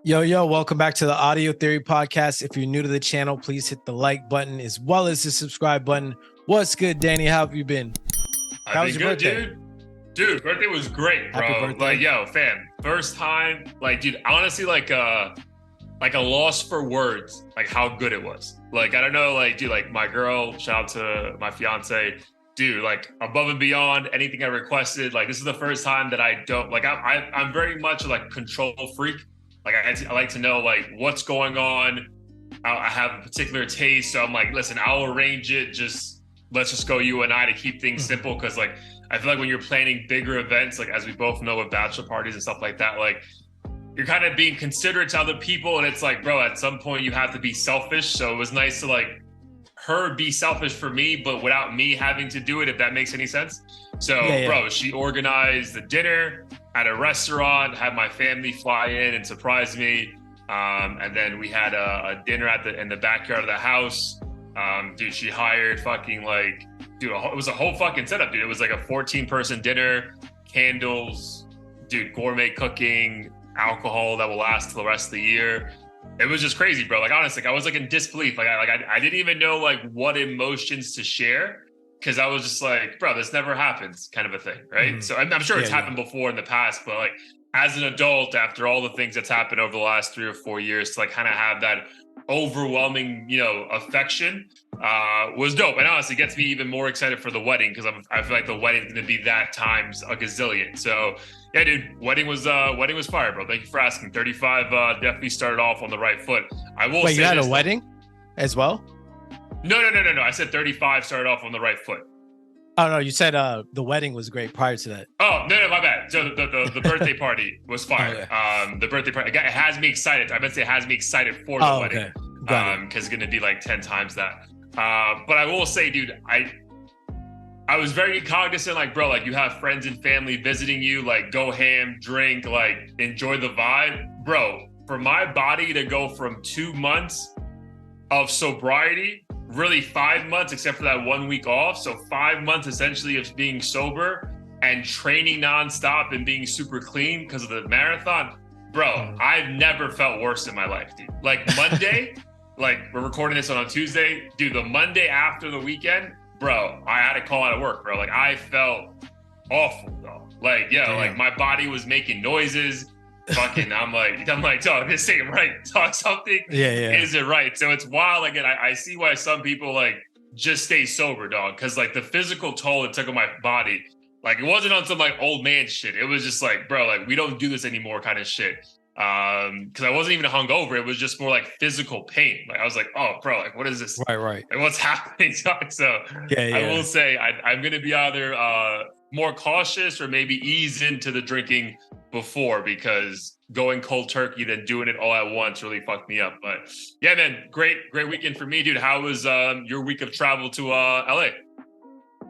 Yo, welcome back to the Audio Theory Podcast. If you're new to the channel, please hit the like button as well as the subscribe button. What's good, Danny? How have you been? How was your birthday? Dude, birthday was great, bro. Happy birthday. Like, yo, fam, first time, like, dude, honestly, like a loss for words, like how good it was. Like, I don't know, like, dude, like my girl, shout out to my fiance, dude, like above and beyond anything I requested. Like, this is the first time that I don't, like, I'm very much like control freak. Like, I like to know like what's going on. I have a particular taste, so I'm like, listen, I'll arrange it. Let's just go you and I to keep things simple, because like I feel like when you're planning bigger events, like as we both know with bachelor parties and stuff like that, like you're kind of being considerate to other people, and it's like, bro, at some point you have to be selfish. So it was nice to like her be selfish for me, but without me having to do it, if that makes any sense. So bro, she organized the dinner at a restaurant, had my family fly in and surprise me. And then we had a dinner in the backyard of the house. Dude, she hired fucking like, dude, it was a whole fucking setup, dude. It was like a 14-person dinner, candles, dude, gourmet cooking, alcohol that will last till the rest of the year. It was just crazy, bro. Like, honestly, I was like in disbelief. Like, I didn't even know like what emotions to share, because I was just like, bro, this never happens, kind of a thing, right? So I'm sure it's happened before in the past, but like as an adult, after all the things that's happened over the last 3 or 4 years, to like kind of have that overwhelming, affection was dope. And honestly, it gets me even more excited for the wedding, because I feel like the wedding's gonna be that times a gazillion. So yeah, dude, wedding was fire, bro. Thank you for asking. 35 definitely started off on the right foot. I will say, you had a wedding as well? No. I said 35 started off on the right foot. Oh no, you said the wedding was great prior to that. Oh no, my bad. So the birthday party was fire. The birthday party, it has me excited. I meant to say it has me excited for the wedding. Okay. Because it's gonna be like 10 times that. But I will say, dude, I was very cognizant, like, bro, like you have friends and family visiting you, like go ham, drink, like enjoy the vibe. Bro, for my body to go from 2 months of sobriety, really 5 months, except for that 1 week off. So 5 months essentially of being sober and training nonstop and being super clean because of the marathon. Bro, I've never felt worse in my life, dude. Like Monday, like we're recording this on a Tuesday, dude, the Monday after the weekend, bro, I had to call out of work, bro. Like I felt awful, though. Like, like my body was making noises. Fucking, I'm like, dog, this ain't right. Dog, something isn't right. So it's wild. Again, I see why some people like just stay sober, dog. Cause like the physical toll it took on my body, like it wasn't on some like old man shit. It was just like, bro, like we don't do this anymore kind of shit. Cause I wasn't even hungover. It was just more like physical pain. Like I was like, oh, bro, like what is this? Right. Like what's happening, dog? So I will say I'm gonna be either more cautious or maybe ease into the drinking before, because going cold turkey then doing it all at once really fucked me up. But yeah, man, great weekend for me, dude. How was your week of travel to LA?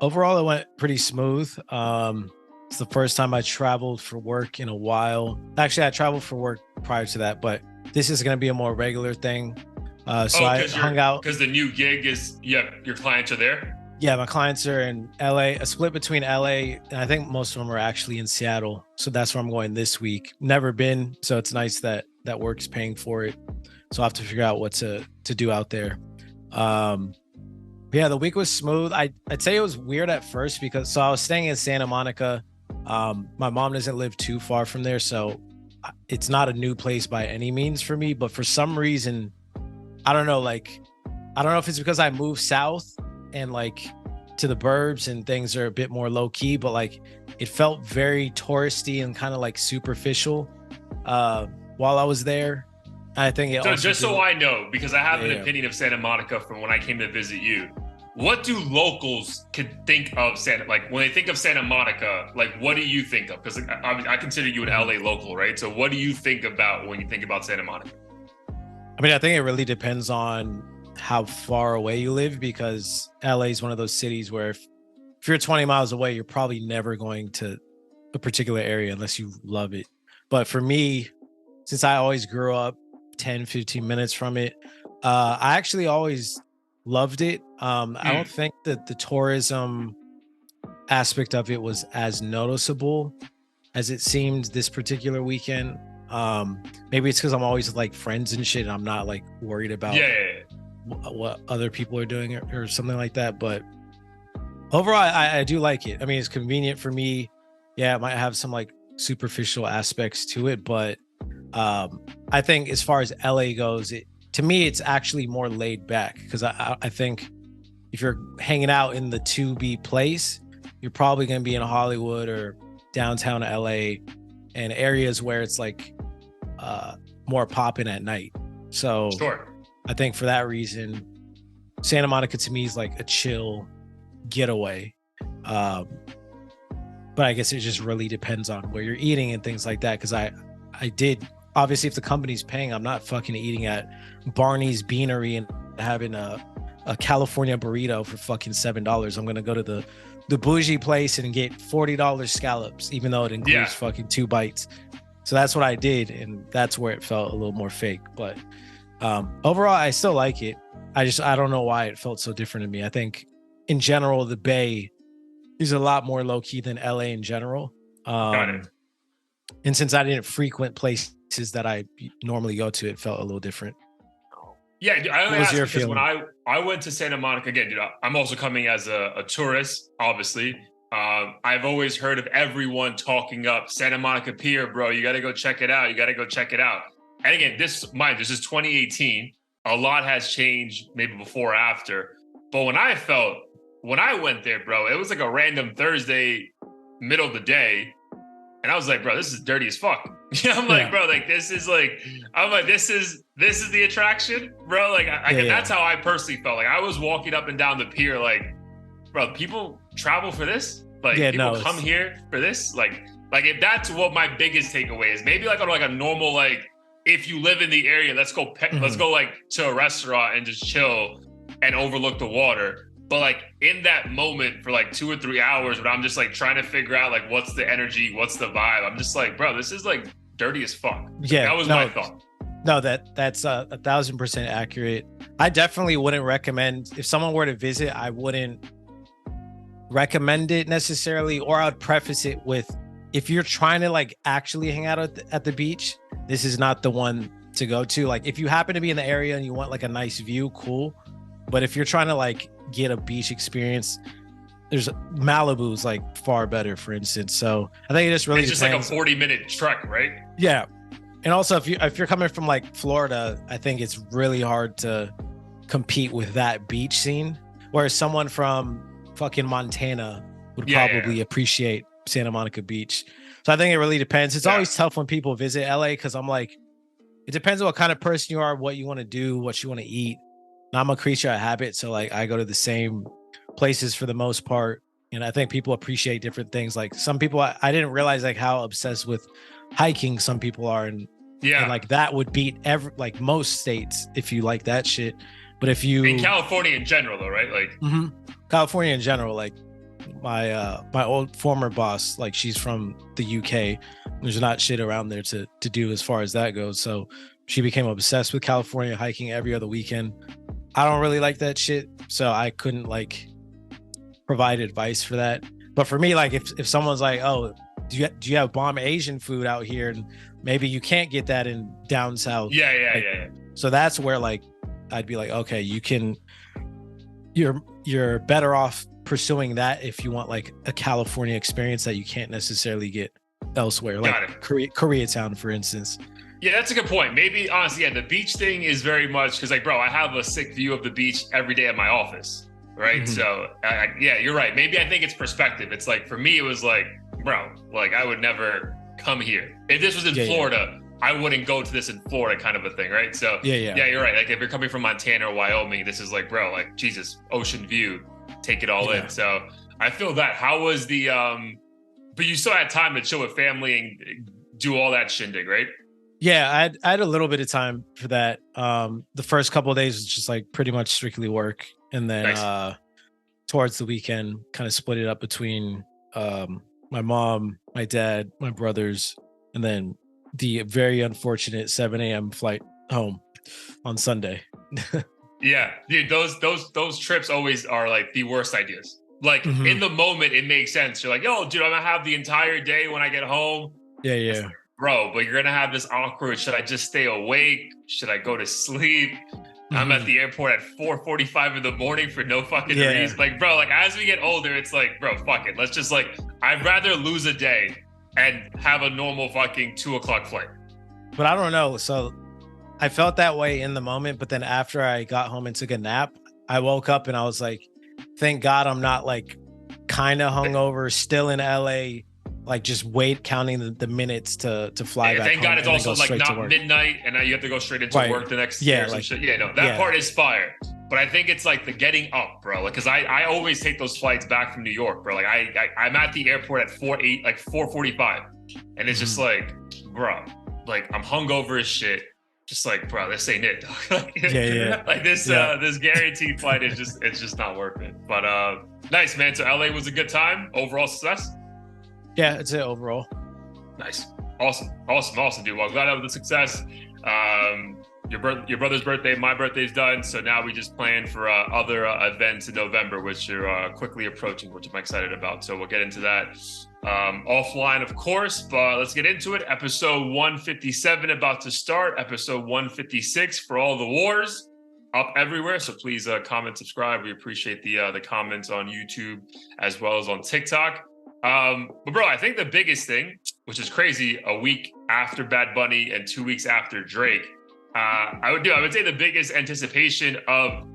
Overall, it went pretty smooth. It's the first time I traveled for work in a while. Actually, I traveled for work prior to that, but this is going to be a more regular thing. So I hung out because the new gig is your clients are there. Yeah, my clients are in LA, a split between LA, and I think most of them are actually in Seattle. So that's where I'm going this week. Never been, so it's nice that work's paying for it. So I have to figure out what to do out there. Yeah, the week was smooth. I'd say it was weird at first because I was staying in Santa Monica. My mom doesn't live too far from there, so it's not a new place by any means for me. But for some reason, I don't know if it's because I moved south and like to the burbs and things are a bit more low key, but like it felt very touristy and kind of like superficial while I was there. I think it so I know, because I have an opinion of Santa Monica from when I came to visit you. What do locals could think of like when they think of Santa Monica, like what do you think of? Because I consider you an LA local, right? So what do you think about when you think about Santa Monica? I mean, I think it really depends on how far away you live, because LA is one of those cities where if you're 20 miles away, you're probably never going to a particular area unless you love it. But for me, since I always grew up 10-15 minutes from it, I actually always loved it. I don't think that the tourism aspect of it was as noticeable as it seemed this particular weekend. Maybe it's because I'm always with like friends and shit, and I'm not like worried about Yeah. what other people are doing or something like that. But overall, I do like it. I mean, it's convenient for me. Yeah, it might have some like superficial aspects to it, but I think as far as LA goes, to me it's actually more laid back because I think if you're hanging out in the 2B place, you're probably going to be in Hollywood or downtown LA and areas where it's like more popping at night. So Sure. I think for that reason, Santa Monica to me is like a chill getaway. Um, but I guess it just really depends on where you're eating and things like that. Because I did obviously if the company's paying, I'm not fucking eating at Barney's Beanery and having a California burrito for fucking $7. I'm gonna go to the bougie place and get $40 scallops, even though it includes fucking 2 bites. So that's what I did, and that's where it felt a little more fake. But overall, I still like it. I don't know why it felt so different to me. I think in general, the Bay is a lot more low key than LA in general. Got it. And since I didn't frequent places that I normally go to, it felt a little different. Yeah, dude, I only What was ask your because feeling? when I went to Santa Monica again, dude, I'm also coming as a tourist, obviously. I've always heard of everyone talking up Santa Monica Pier, bro. You got to go check it out. You got to go check it out. And again, this is 2018. A lot has changed, maybe before or after. But when I went there, bro, it was like a random Thursday, middle of the day, and I was like, bro, this is dirty as fuck. I'm like, Yeah, bro, like I'm like, this is the attraction, bro. Like, that's how I personally felt. Like, I was walking up and down the pier, like, bro, people travel for this. Like, yeah, people no, come here for this. Like if that's what my biggest takeaway is, maybe like on like a normal like, if you live in the area, let's go like to a restaurant and just chill and overlook the water. But like in that moment for like 2 or 3 hours, when I'm just like trying to figure out like what's the energy, what's the vibe, I'm just like, bro, this is like dirty as fuck. yeah, That was no, my thought. no, that's 1,000% accurate. I definitely wouldn't recommend if someone were to visit. I wouldn't recommend it necessarily, or I'd preface it with if you're trying to like actually hang out at the beach, this is not the one to go to. Like if you happen to be in the area and you want like a nice view, cool. But if you're trying to like get a beach experience, there's Malibu's like far better, for instance. So I think it just really It's just depends. like a 40-minute trek, right? Yeah. And also if you're coming from like Florida, I think it's really hard to compete with that beach scene. Whereas someone from fucking Montana would probably appreciate Santa Monica Beach. So I think it really depends. It's always tough when people visit LA because I'm like, it depends on what kind of person you are, what you want to do, what you want to eat. And I'm a creature of habit. So like I go to the same places for the most part. And I think people appreciate different things. Like some people, I didn't realize like how obsessed with hiking some people are. And like that would beat like most states if you like that shit. But if you in California in general though, right? Like California in general, like my old former boss, like she's from the UK. There's not shit around there to do as far as that goes. So she became obsessed with California, hiking every other weekend. I don't really like that shit, so I couldn't like provide advice for that. But for me, like if someone's like, oh, do you have bomb Asian food out here, and maybe you can't get that in down south. Yeah. So that's where like I'd be like, okay, you're better off pursuing that if you want like a California experience that you can't necessarily get elsewhere, like Koreatown, for instance. Yeah, that's a good point. Maybe honestly, yeah, the beach thing is very much because like, bro, I have a sick view of the beach every day at my office, right? Mhm. So yeah, you're right. Maybe I think it's perspective. It's like for me, it was like, bro, like I would never come here. If this was in Florida, I wouldn't go to this in Florida, kind of a thing, right? So yeah, you're right. Like if you're coming from Montana or Wyoming, this is like, bro, like Jesus, ocean vine, take it all in. So I feel that. How was the but you still had time to chill with family and do all that shindig, right? Yeah, I had a little bit of time for that. The first couple of days was just like pretty much strictly work, and then towards the weekend, kind of split it up between my mom, my dad, my brothers, and then the very unfortunate 7 a.m. flight home on Sunday. Yeah, dude, those trips always are like the worst ideas. Like in the moment, it makes sense. You're like, yo, dude, I'm gonna have the entire day when I get home. Yeah. bro, but you're gonna have this awkward, should I just stay awake? Should I go to sleep? I'm at the airport at 4:45 in the morning for no fucking reason. Like, bro, like as we get older, it's like, bro, fuck it. Let's just like, I'd rather lose a day and have a normal fucking 2:00 flight. But I don't know. So I felt that way in the moment, but then after I got home and took a nap, I woke up and I was like, thank God I'm not like kind of hungover, still in LA, like just counting the minutes to fly back thank home. God it's also like not midnight and now you have to go straight into work the next day or some shit. Yeah, no, that part is fire. But I think it's like the getting up, bro. Like, cause I always take those flights back from New York, bro. Like I'm at the airport at 4:45. And it's just like, bro, like I'm hungover as shit. Just like, bro, this ain't it. Like this this guaranteed flight is just not worth it. But nice, man. So LA was a good time. Overall success? Yeah, it's it overall. Nice. Awesome, dude. Well, glad that was a success. Your brother's birthday, my birthday's done. So now we just plan for other events in November, which are quickly approaching, which I'm excited about. So we'll get into that offline, of course, but let's get into it. Episode 157 about to start. Episode 156 for all the wars up everywhere. So please comment, subscribe. We appreciate the comments on YouTube as well as on TikTok. But bro, I think the biggest thing, which is crazy, a week after Bad Bunny and 2 weeks after Drake, I would say the biggest anticipation I'm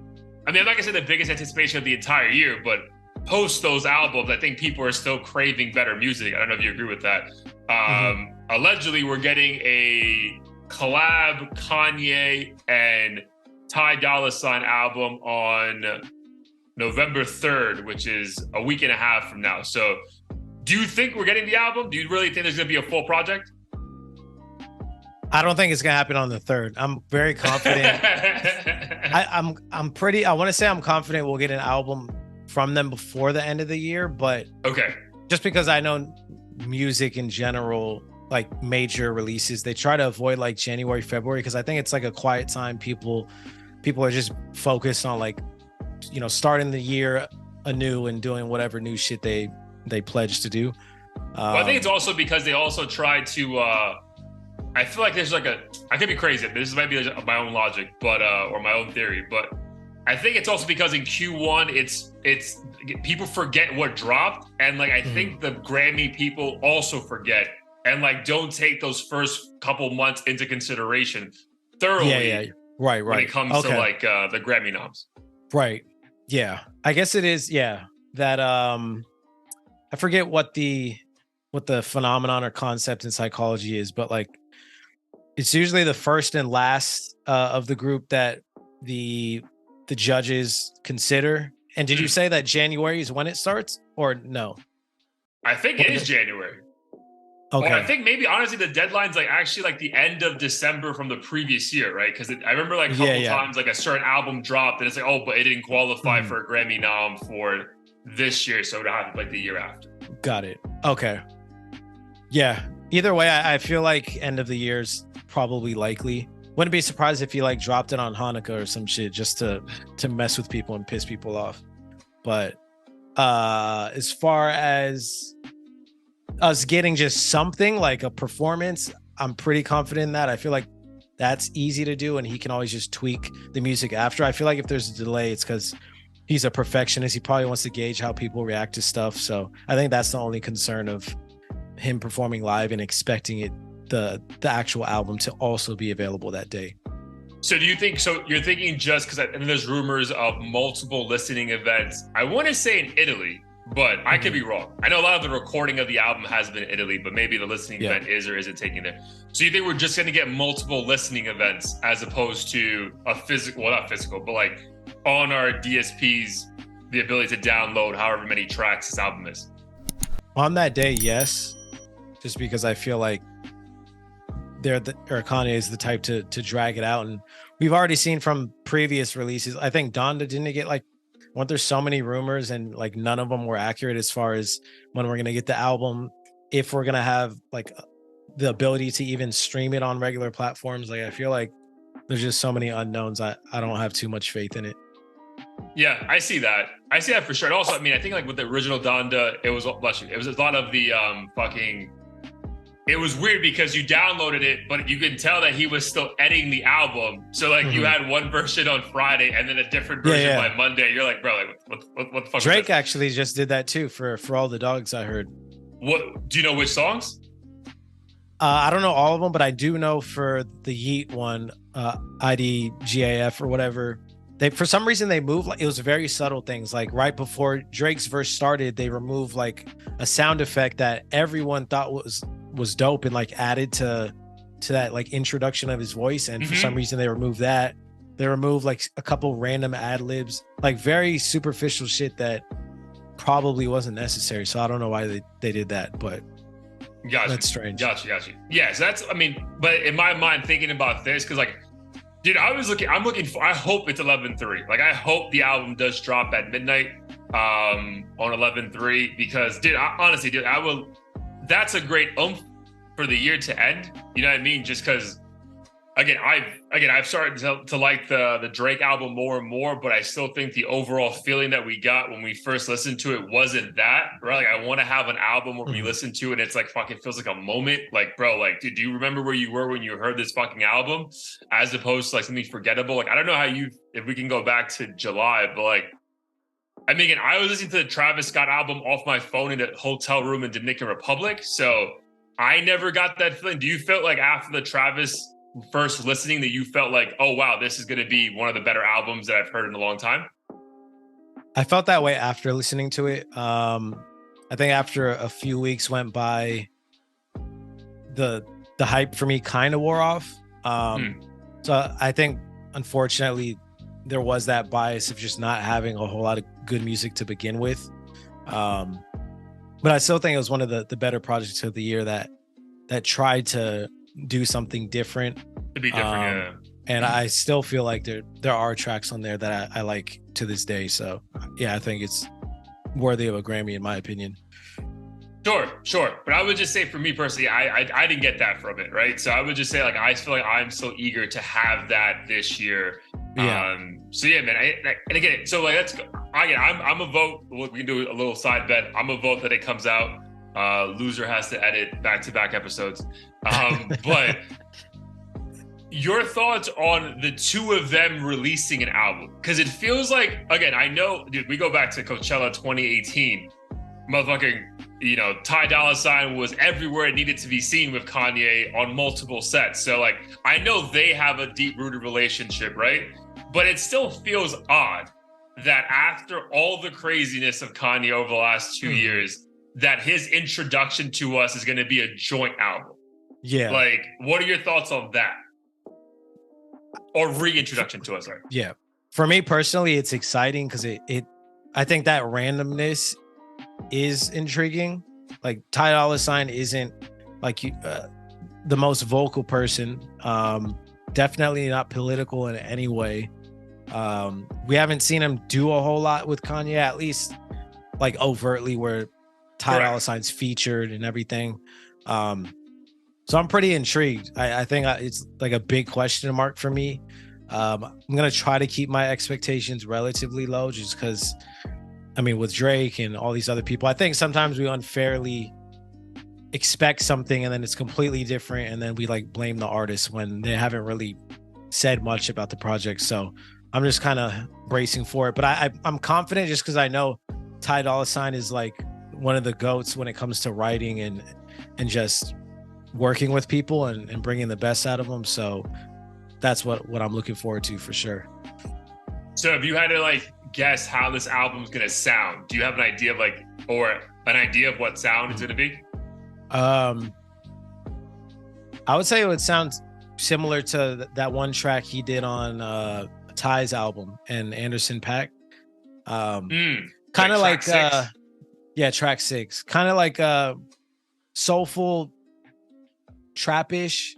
not gonna say the biggest anticipation of the entire year, but post those albums, I think people are still craving better music. I don't know if you agree with that. Allegedly, we're getting a collab Kanye and Ty Dolla $ign album on November 3rd, which is a week and a half from now. So do you think we're getting the album? Do you really think there's going to be a full project? I don't think it's going to happen on the 3rd. I'm very confident. I want to say I'm confident we'll get an album from them before the end of the year, but okay, just because I know music in general, like major releases, they try to avoid like January, February, because I think it's like a quiet time. People are just focused on like, starting the year anew and doing whatever new shit they pledge to do. Well, I think it's also because they also try to I feel like there's like I could be crazy, this might be my own logic, but or my own theory, but I think it's also because in Q1 it's people forget what dropped, and like I think the Grammy people also forget and like don't take those first couple months into consideration thoroughly. Right. When it comes to like the Grammy noms. Right. Yeah. I guess it is. Yeah. That I forget what the phenomenon or concept in psychology is, but like it's usually the first and last of the group that the judges consider. And did you say that January is when it starts or no? I think it is January. Okay. Or I think maybe honestly the deadline's like actually like the end of December from the previous year, right? Because I remember like a couple times like a certain album dropped and it's like, oh, but it didn't qualify for a Grammy nom for this year, so it happened like the year after. Got it. Okay. Yeah. Either way, I feel like end of the year's probably likely. Wouldn't be surprised if you like dropped it on Hanukkah or some shit just to mess with people and piss people off. But as far as us getting just something like a performance, I'm pretty confident in that. I feel like that's easy to do and he can always just tweak the music after. I feel like if there's a delay, it's because he's a perfectionist. He probably wants to gauge how people react to stuff. So I think that's the only concern of him performing live and expecting it, the actual album to also be available that day. So do you think, so you're thinking just because there's rumors of multiple listening events, I want to say in Italy, but I could be wrong. I know a lot of the recording of the album has been in Italy, but maybe the listening event is or isn't taking there. So you think we're just going to get multiple listening events as opposed to a physical, well, not physical, but like on our DSPs, the ability to download however many tracks this album is? On that day, yes. Just because I feel like Kanye is the type to drag it out. And we've already seen from previous releases, I think Donda didn't get like, weren't there so many rumors and like none of them were accurate as far as when we're going to get the album, if we're going to have like the ability to even stream it on regular platforms. Like I feel like there's just so many unknowns. I don't have too much faith in it. Yeah, I see that. I see that for sure. And also, I mean, I think like with the original Donda, it was a lot of the fucking it was weird because you downloaded it, but you can tell that he was still editing the album. So like you had one version on Friday and then a different version by Monday. You're like, bro, like what the fuck? Drake actually just did that too for all the dogs. I heard. What do you know? Which songs? I don't know all of them, but I do know for the Yeet one, IDGAF or whatever. They for some reason they moved, like it was very subtle things. Like right before Drake's verse started, they removed like a sound effect that everyone thought was dope and like added to that like introduction of his voice. And for some reason they removed that. They removed like a couple random ad libs, like very superficial shit that probably wasn't necessary. So I don't know why they did that, but that's strange. Gotcha. Yeah, so that's, I mean, but in my mind, thinking about this, because like, dude, I'm looking for, I hope it's 11/3. Like, I hope the album does drop at midnight on 11/3, because, dude, honestly, dude, that's a great oomph for the year to end. You know what I mean? Just because, again, I've started to like the Drake album more and more, but I still think the overall feeling that we got when we first listened to it wasn't that, right? Like, I want to have an album where we listen to it and it's like fucking feels like a moment. Like, bro, like, dude, do you remember where you were when you heard this fucking album, as opposed to like something forgettable? Like, I don't know how if we can go back to July, but like, I mean, again, I was listening to the Travis Scott album off my phone in a hotel room in Dominican Republic, so I never got that feeling. Do you feel like after the Travis first listening that you felt like, oh wow, this is going to be one of the better albums that I've heard in a long time? I felt that way after listening to it. I think after a few weeks went by, the hype for me kind of wore off. So I think unfortunately there was that bias of just not having a whole lot of good music to begin with. But I still think it was one of the better projects of the year that tried to do something different. To be different, yeah. And I still feel like there are tracks on there that I like to this day. So yeah, I think it's worthy of a Grammy in my opinion. Sure. But I would just say for me personally, I didn't get that from it, right? So I would just say like I feel like I'm so eager to have that this year. Yeah. So yeah, man. And again, so like that's again, I'm a vote. We can do a little side bet. I'm a vote that it comes out. Loser has to edit back-to-back episodes. But your thoughts on the two of them releasing an album? Because it feels like, again, I know, dude, we go back to Coachella 2018. Motherfucking, Ty Dolla $ign was everywhere it needed to be seen with Kanye on multiple sets. So like, I know they have a deep-rooted relationship, right? But it still feels odd that after all the craziness of Kanye over the last 2 years, that his introduction to us is going to be a joint album. Yeah. Like, what are your thoughts on that? Or reintroduction to us, sorry. Yeah. For me personally, it's exciting because I think that randomness is intriguing. Like Ty Dolla $ign isn't like the most vocal person. Definitely not political in any way. We haven't seen him do a whole lot with Kanye, at least like overtly, where Ty Dolla $ign's featured and everything. So I'm pretty intrigued. I think it's like a big question mark for me. I'm going to try to keep my expectations relatively low just because, I mean, with Drake and all these other people, I think sometimes we unfairly expect something and then it's completely different. And then we like blame the artist when they haven't really said much about the project. So I'm just kind of bracing for it. But I'm confident just because I know Ty Dolla $ign is like one of the GOATs when it comes to writing and just working with people and bringing the best out of them. So that's what I'm looking forward to for sure. So if you had to like guess how this album's going to sound, do you have an idea of like, or an idea of what sound it's going to be? I would say it would sound similar to that one track he did on Ty's album and Anderson .Paak. Kind of like track 6, kind of like soulful, trappish.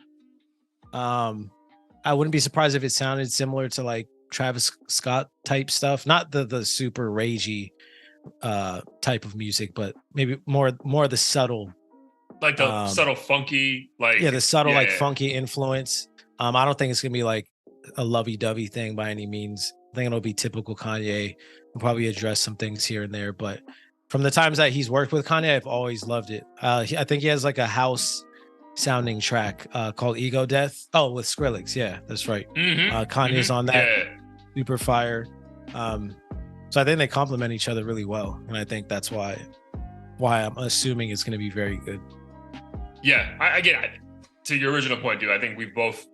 I wouldn't be surprised if it sounded similar to like Travis Scott type stuff, not the super ragey type of music, but maybe more of the subtle, like the subtle funky, like the subtle funky influence. I don't think it's gonna be like a lovey-dovey thing by any means. I think it'll be typical Kanye. We'll probably address some things here and there, but from the times that he's worked with Kanye, I've always loved it. I think he has like a house sounding track called Ego Death. Oh, with Skrillex. Yeah, that's right. Kanye's on that. Yeah. Super fire. So I think they complement each other really well. And I think that's why I'm assuming it's going to be very good. Yeah, I get to your original point, dude. I think we've both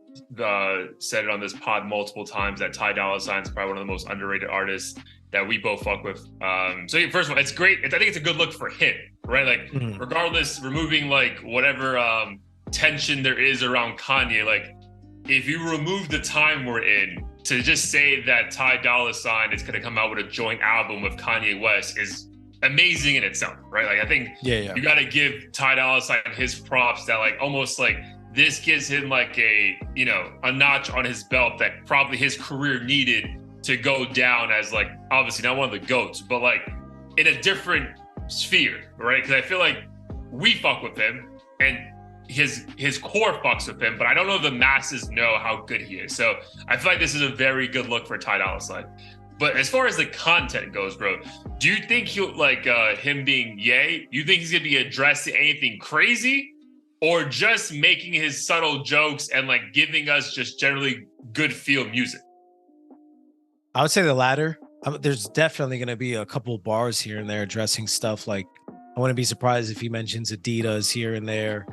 said it on this pod multiple times that Ty Dolla $ign is probably one of the most underrated artists that we both fuck with. So first of all, it's great. I think it's a good look for him, right? Like, regardless, removing like whatever tension there is around Kanye, like if you remove the time we're in, to just say that Ty Dolla $ign is going to come out with a joint album with Kanye West is amazing in itself, right? Like I think you got to give Ty Dolla $ign his props that like almost like this gives him like a notch on his belt that probably his career needed to go down as like obviously not one of the GOATs, but like in a different sphere, right? Because I feel like we fuck with him and his core fucks with him, but I don't know if the masses know how good he is. So I feel like this is a very good look for Ty Dolla $ign. But as far as the content goes, bro, do you think he'll like him being Ye? You think he's gonna be addressing anything crazy, or just making his subtle jokes and like giving us just generally good feel music? I would say the latter. There's definitely going to be a couple bars here and there addressing stuff like I wouldn't be surprised if he mentions Adidas here and there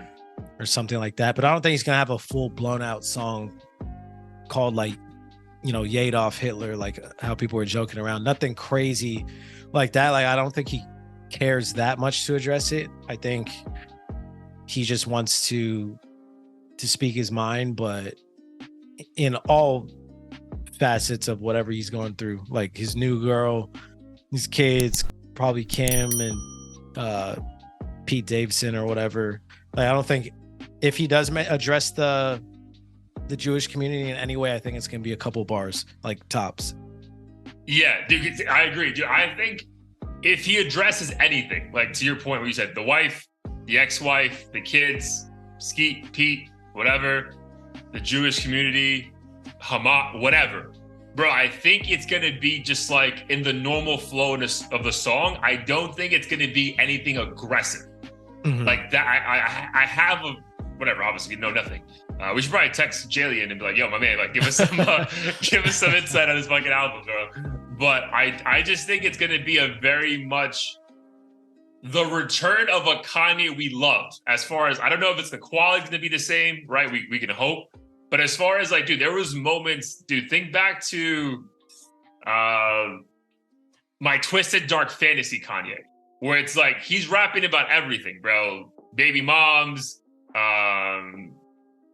or something like that. But I don't think he's going to have a full blown out song called like Yadolf Hitler, like how people were joking around. Nothing crazy like that. Like I don't think he cares that much to address it. I think he just wants to speak his mind, but in all facets of whatever he's going through, like his new girl, his kids, probably Kim and Pete Davidson or whatever. Like I don't think if he does address the Jewish community in any way, I think it's going to be a couple bars, like tops. Yeah, dude, I agree. Dude, I think if he addresses anything, like to your point where you said the wife, the ex-wife, the kids, Skeet, Pete, whatever, the Jewish community, Hamas, whatever, bro, I think it's going to be just like in the normal flow of the song. I don't think it's going to be anything aggressive. Like that. I have a, whatever, obviously know nothing. We should probably text Jillian and be like, yo, my man, like give us some insight on this fucking album, bro. But I just think it's going to be a very much the return of a Kanye we loved. As far as, I don't know if it's the quality going to be the same, right? We can hope. But as far as like, dude, there was moments, dude, think back to my Twisted Dark Fantasy Kanye, where it's like, he's rapping about everything, bro. Baby moms,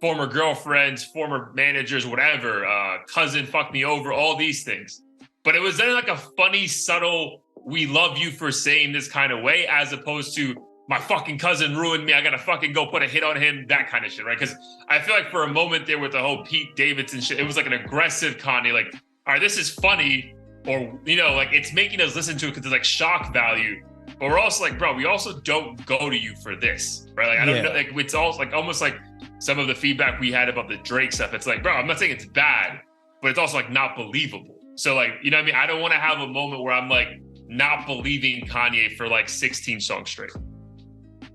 former girlfriends, former managers, whatever, cousin fucked me over, all these things. But it was then like a funny, subtle, we love you for saying this kind of way, as opposed to my fucking cousin ruined me, I gotta fucking go put a hit on him, that kind of shit, right? Because I feel like for a moment there with the whole Pete Davidson shit, it was like an aggressive Kanye, like, all right, this is funny, or, like it's making us listen to it because it's like shock value. But we're also like, bro, we also don't go to you for this, right? Like, I don't know, like it's also like almost like some of the feedback we had about the Drake stuff. It's like, bro, I'm not saying it's bad, but it's also like not believable. So like, you know what I mean? I don't want to have a moment where I'm like not believing Kanye for like 16 songs straight.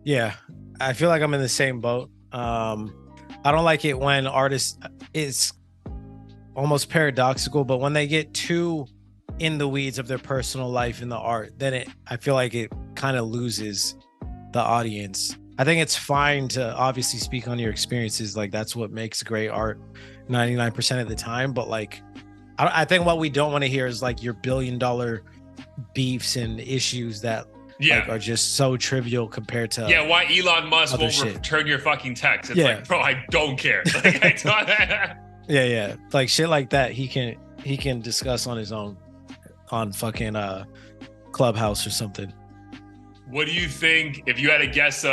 Yeah, I feel like I'm in the same boat. I don't like it when artists, it's almost paradoxical, but when they get too in the weeds of their personal life in the art, then I feel like it kind of loses the audience. I think it's fine to obviously speak on your experiences. Like that's what makes great art 99% of the time. But like, I think what we don't want to hear is like your $1 billion beefs and issues that like, are just so trivial compared to why Elon Musk won't return your fucking text. It's like, bro, I don't care. Like, I don't. Like shit like that he can discuss on his own on fucking Clubhouse or something. What do you think, if you had to guess,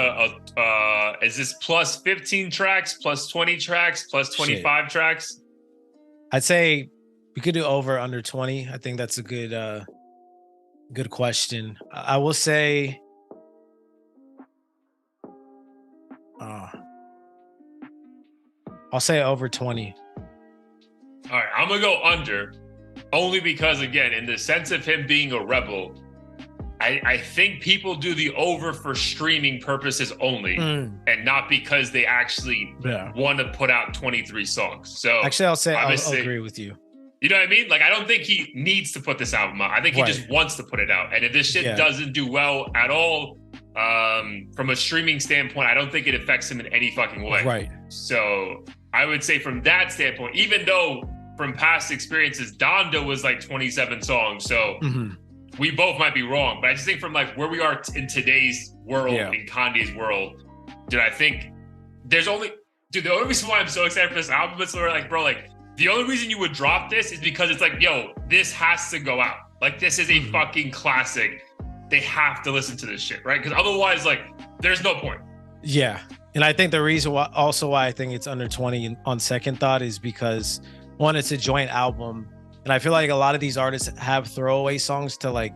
is this plus 15 tracks, plus 20 tracks, plus 25 tracks? I'd say we could do over under 20. I think that's a good question. I will say I'll say over 20. All right, I'm gonna go under, only because again, in the sense of him being a rebel, I think people do the over for streaming purposes only, and not because they actually want to put out 23 songs. So actually, I'll agree with you. You know what I mean? Like, I don't think he needs to put this album out. I think he just wants to put it out. And if this shit doesn't do well at all, from a streaming standpoint, I don't think it affects him in any fucking way. Right. So I would say from that standpoint, even though from past experiences, Donda was like 27 songs. So we both might be wrong, but I just think from like where we are in today's world, in Kanye's world, dude, I think the only reason why I'm so excited for this album is like, bro, like, the only reason you would drop this is because it's like, yo, this has to go out. Like, this is a fucking classic. They have to listen to this shit, right? Because otherwise, like, there's no point. Yeah. And I think the reason why I think it's under 20 on second thought is because, one, it's a joint album. And I feel like a lot of these artists have throwaway songs to like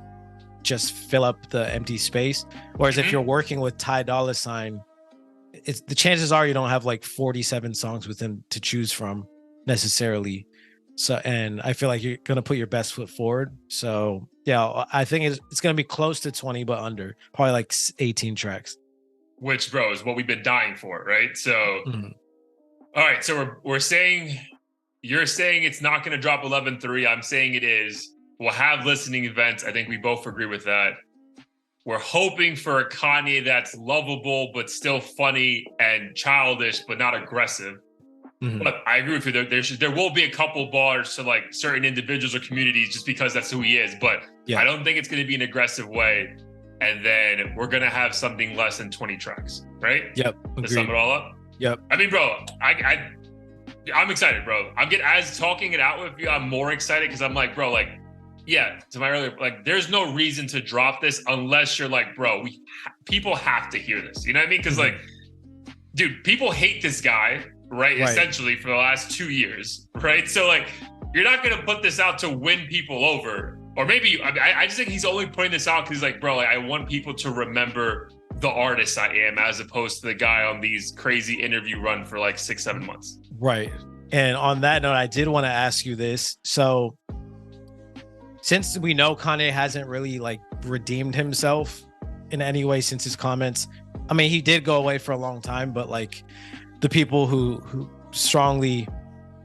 just fill up the empty space. Whereas if you're working with Ty Dolla $ign, the chances are you don't have like 47 songs with him to choose from necessarily. So, and I feel like you're going to put your best foot forward. So yeah, I think it's going to be close to 20, but under probably like 18 tracks. Which, bro, is what we've been dying for, right? So, all right. So we're saying, you're saying it's not going to drop 11.3. I'm saying it is. We'll have listening events. I think we both agree with that. We're hoping for a Kanye that's lovable, but still funny and childish, but not aggressive. But I agree with you. There will be a couple bars to like certain individuals or communities just because that's who he is. But I don't think it's going to be an aggressive way. And then we're going to have something less than 20 tracks, right? Yep. To sum it all up? Yep. I mean, bro, I'm excited, bro. As talking it out with you, I'm more excited because I'm like, bro, like, yeah, to my earlier, like, there's no reason to drop this unless you're like, bro, people have to hear this. You know what I mean? Because like, dude, people hate this guy. Right, essentially for the last 2 years, right? So like, you're not gonna put this out to win people over, or maybe I just think he's only putting this out because he's like, bro, like, I want people to remember the artist I am, as opposed to the guy on these crazy interview run for like 6-7 months. Right. And on that note, I did want to ask you this. So, since we know Kanye hasn't really like redeemed himself in any way since his comments, I mean, he did go away for a long time, but like, the people who strongly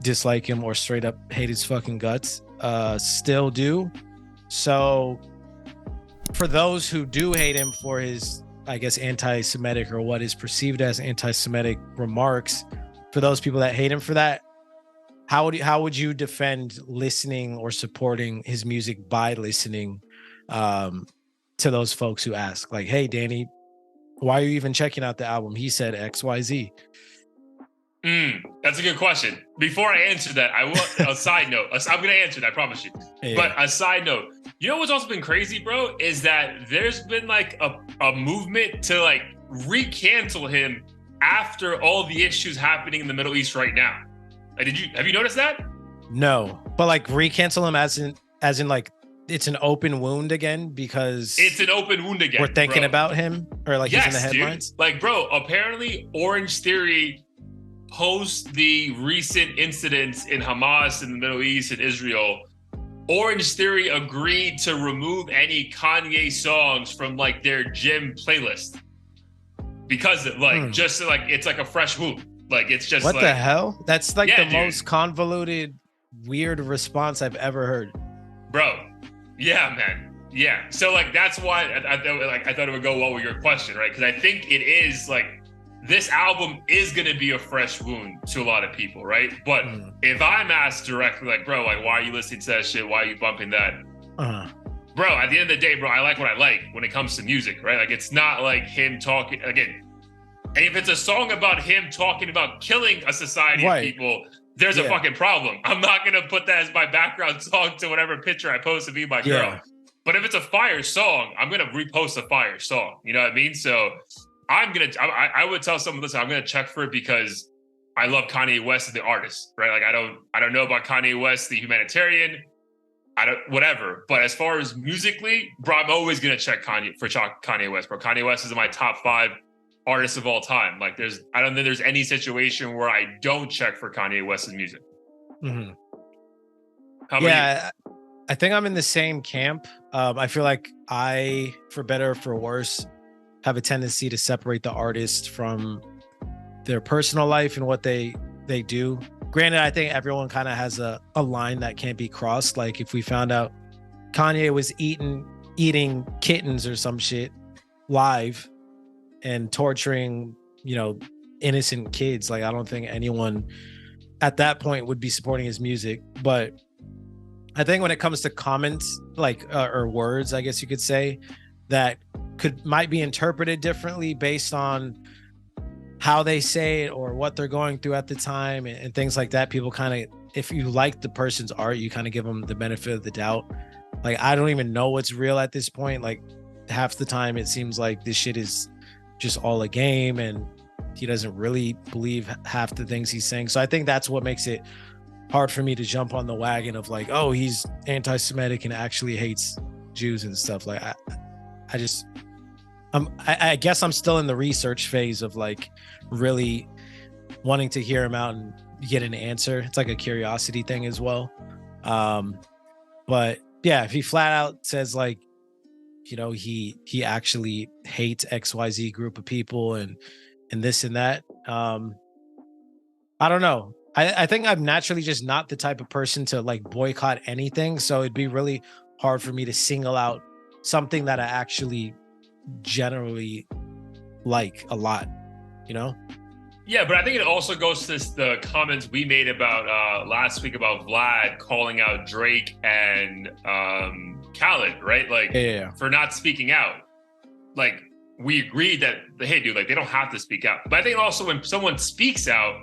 dislike him or straight up hate his fucking guts still do. So for those who do hate him for his, I guess, anti-Semitic or what is perceived as anti-Semitic remarks, for those people that hate him for that, how would you defend listening or supporting his music by listening to those folks who ask like, hey, Danny, why are you even checking out the album? He said XYZ. That's a good question. Before I answer that, I will a side note. I'm going to answer that, I promise you. Yeah. But a side note, you know what's also been crazy, bro, is that there's been like a movement to like re-cancel him after all the issues happening in the Middle East right now. Like, have you noticed that? No, but like re-cancel him as in like it's an open wound again because it's an open wound again. We're thinking about him, or like he's in the headlines. Dude. Like, bro, apparently Orange Theory, post the recent incidents in Hamas in the Middle East and Israel, Orange Theory agreed to remove any Kanye songs from like their gym playlist because like just like it's like a fresh wound. Like, it's just what like, the hell? That's like the most convoluted, weird response I've ever heard, bro. Yeah, man. Yeah. So like that's why I thought it would go well with your question, right? Because I think it is like, this album is going to be a fresh wound to a lot of people, right? But if I'm asked directly, like, bro, like, why are you listening to that shit? Why are you bumping that? Bro, at the end of the day, bro, I like what I like when it comes to music, right? Like, it's not like him talking, again, and if it's a song about him talking about killing a society of people, there's a fucking problem. I'm not going to put that as my background song to whatever picture I post to be my girl. But if it's a fire song, I'm going to repost a fire song. You know what I mean? So I would tell someone, listen, I'm gonna check for it because I love Kanye West as the artist, right? Like, I don't know about Kanye West, the humanitarian, whatever. But as far as musically, bro, I'm always gonna check Kanye West, bro. Kanye West is in my top 5 artists of all time. Like, I don't think there's any situation where I don't check for Kanye West's music. How about you? I think I'm in the same camp. I feel like I, for better or for worse, have a tendency to separate the artist from their personal life and what they do. Granted, I think everyone kind of has a line that can't be crossed. Like if we found out Kanye was eating kittens or some shit live and torturing, innocent kids, like I don't think anyone at that point would be supporting his music. But I think when it comes to comments, like or words, I guess you could say, that might be interpreted differently based on how they say it or what they're going through at the time, and things like that. People kind of, if you like the person's art, you kind of give them the benefit of the doubt. Like I don't even know what's real at this point. Like half the time it seems like this shit is just all a game and he doesn't really believe half the things he's saying. So I think that's what makes it hard for me to jump on the wagon of like, oh, he's anti-Semitic and actually hates Jews and stuff. Like I guess I'm still in the research phase of like really wanting to hear him out and get an answer. It's like a curiosity thing as well. But yeah, if he flat out says like, he actually hates XYZ group of people and this and that, I don't know. I think I'm naturally just not the type of person to like boycott anything. So it'd be really hard for me to single out something that I actually generally like a lot, Yeah, but I think it also goes to the comments we made about last week about Vlad calling out Drake and Khaled, right? Like for not speaking out. Like we agreed that, hey, dude, like they don't have to speak out. But I think also when someone speaks out,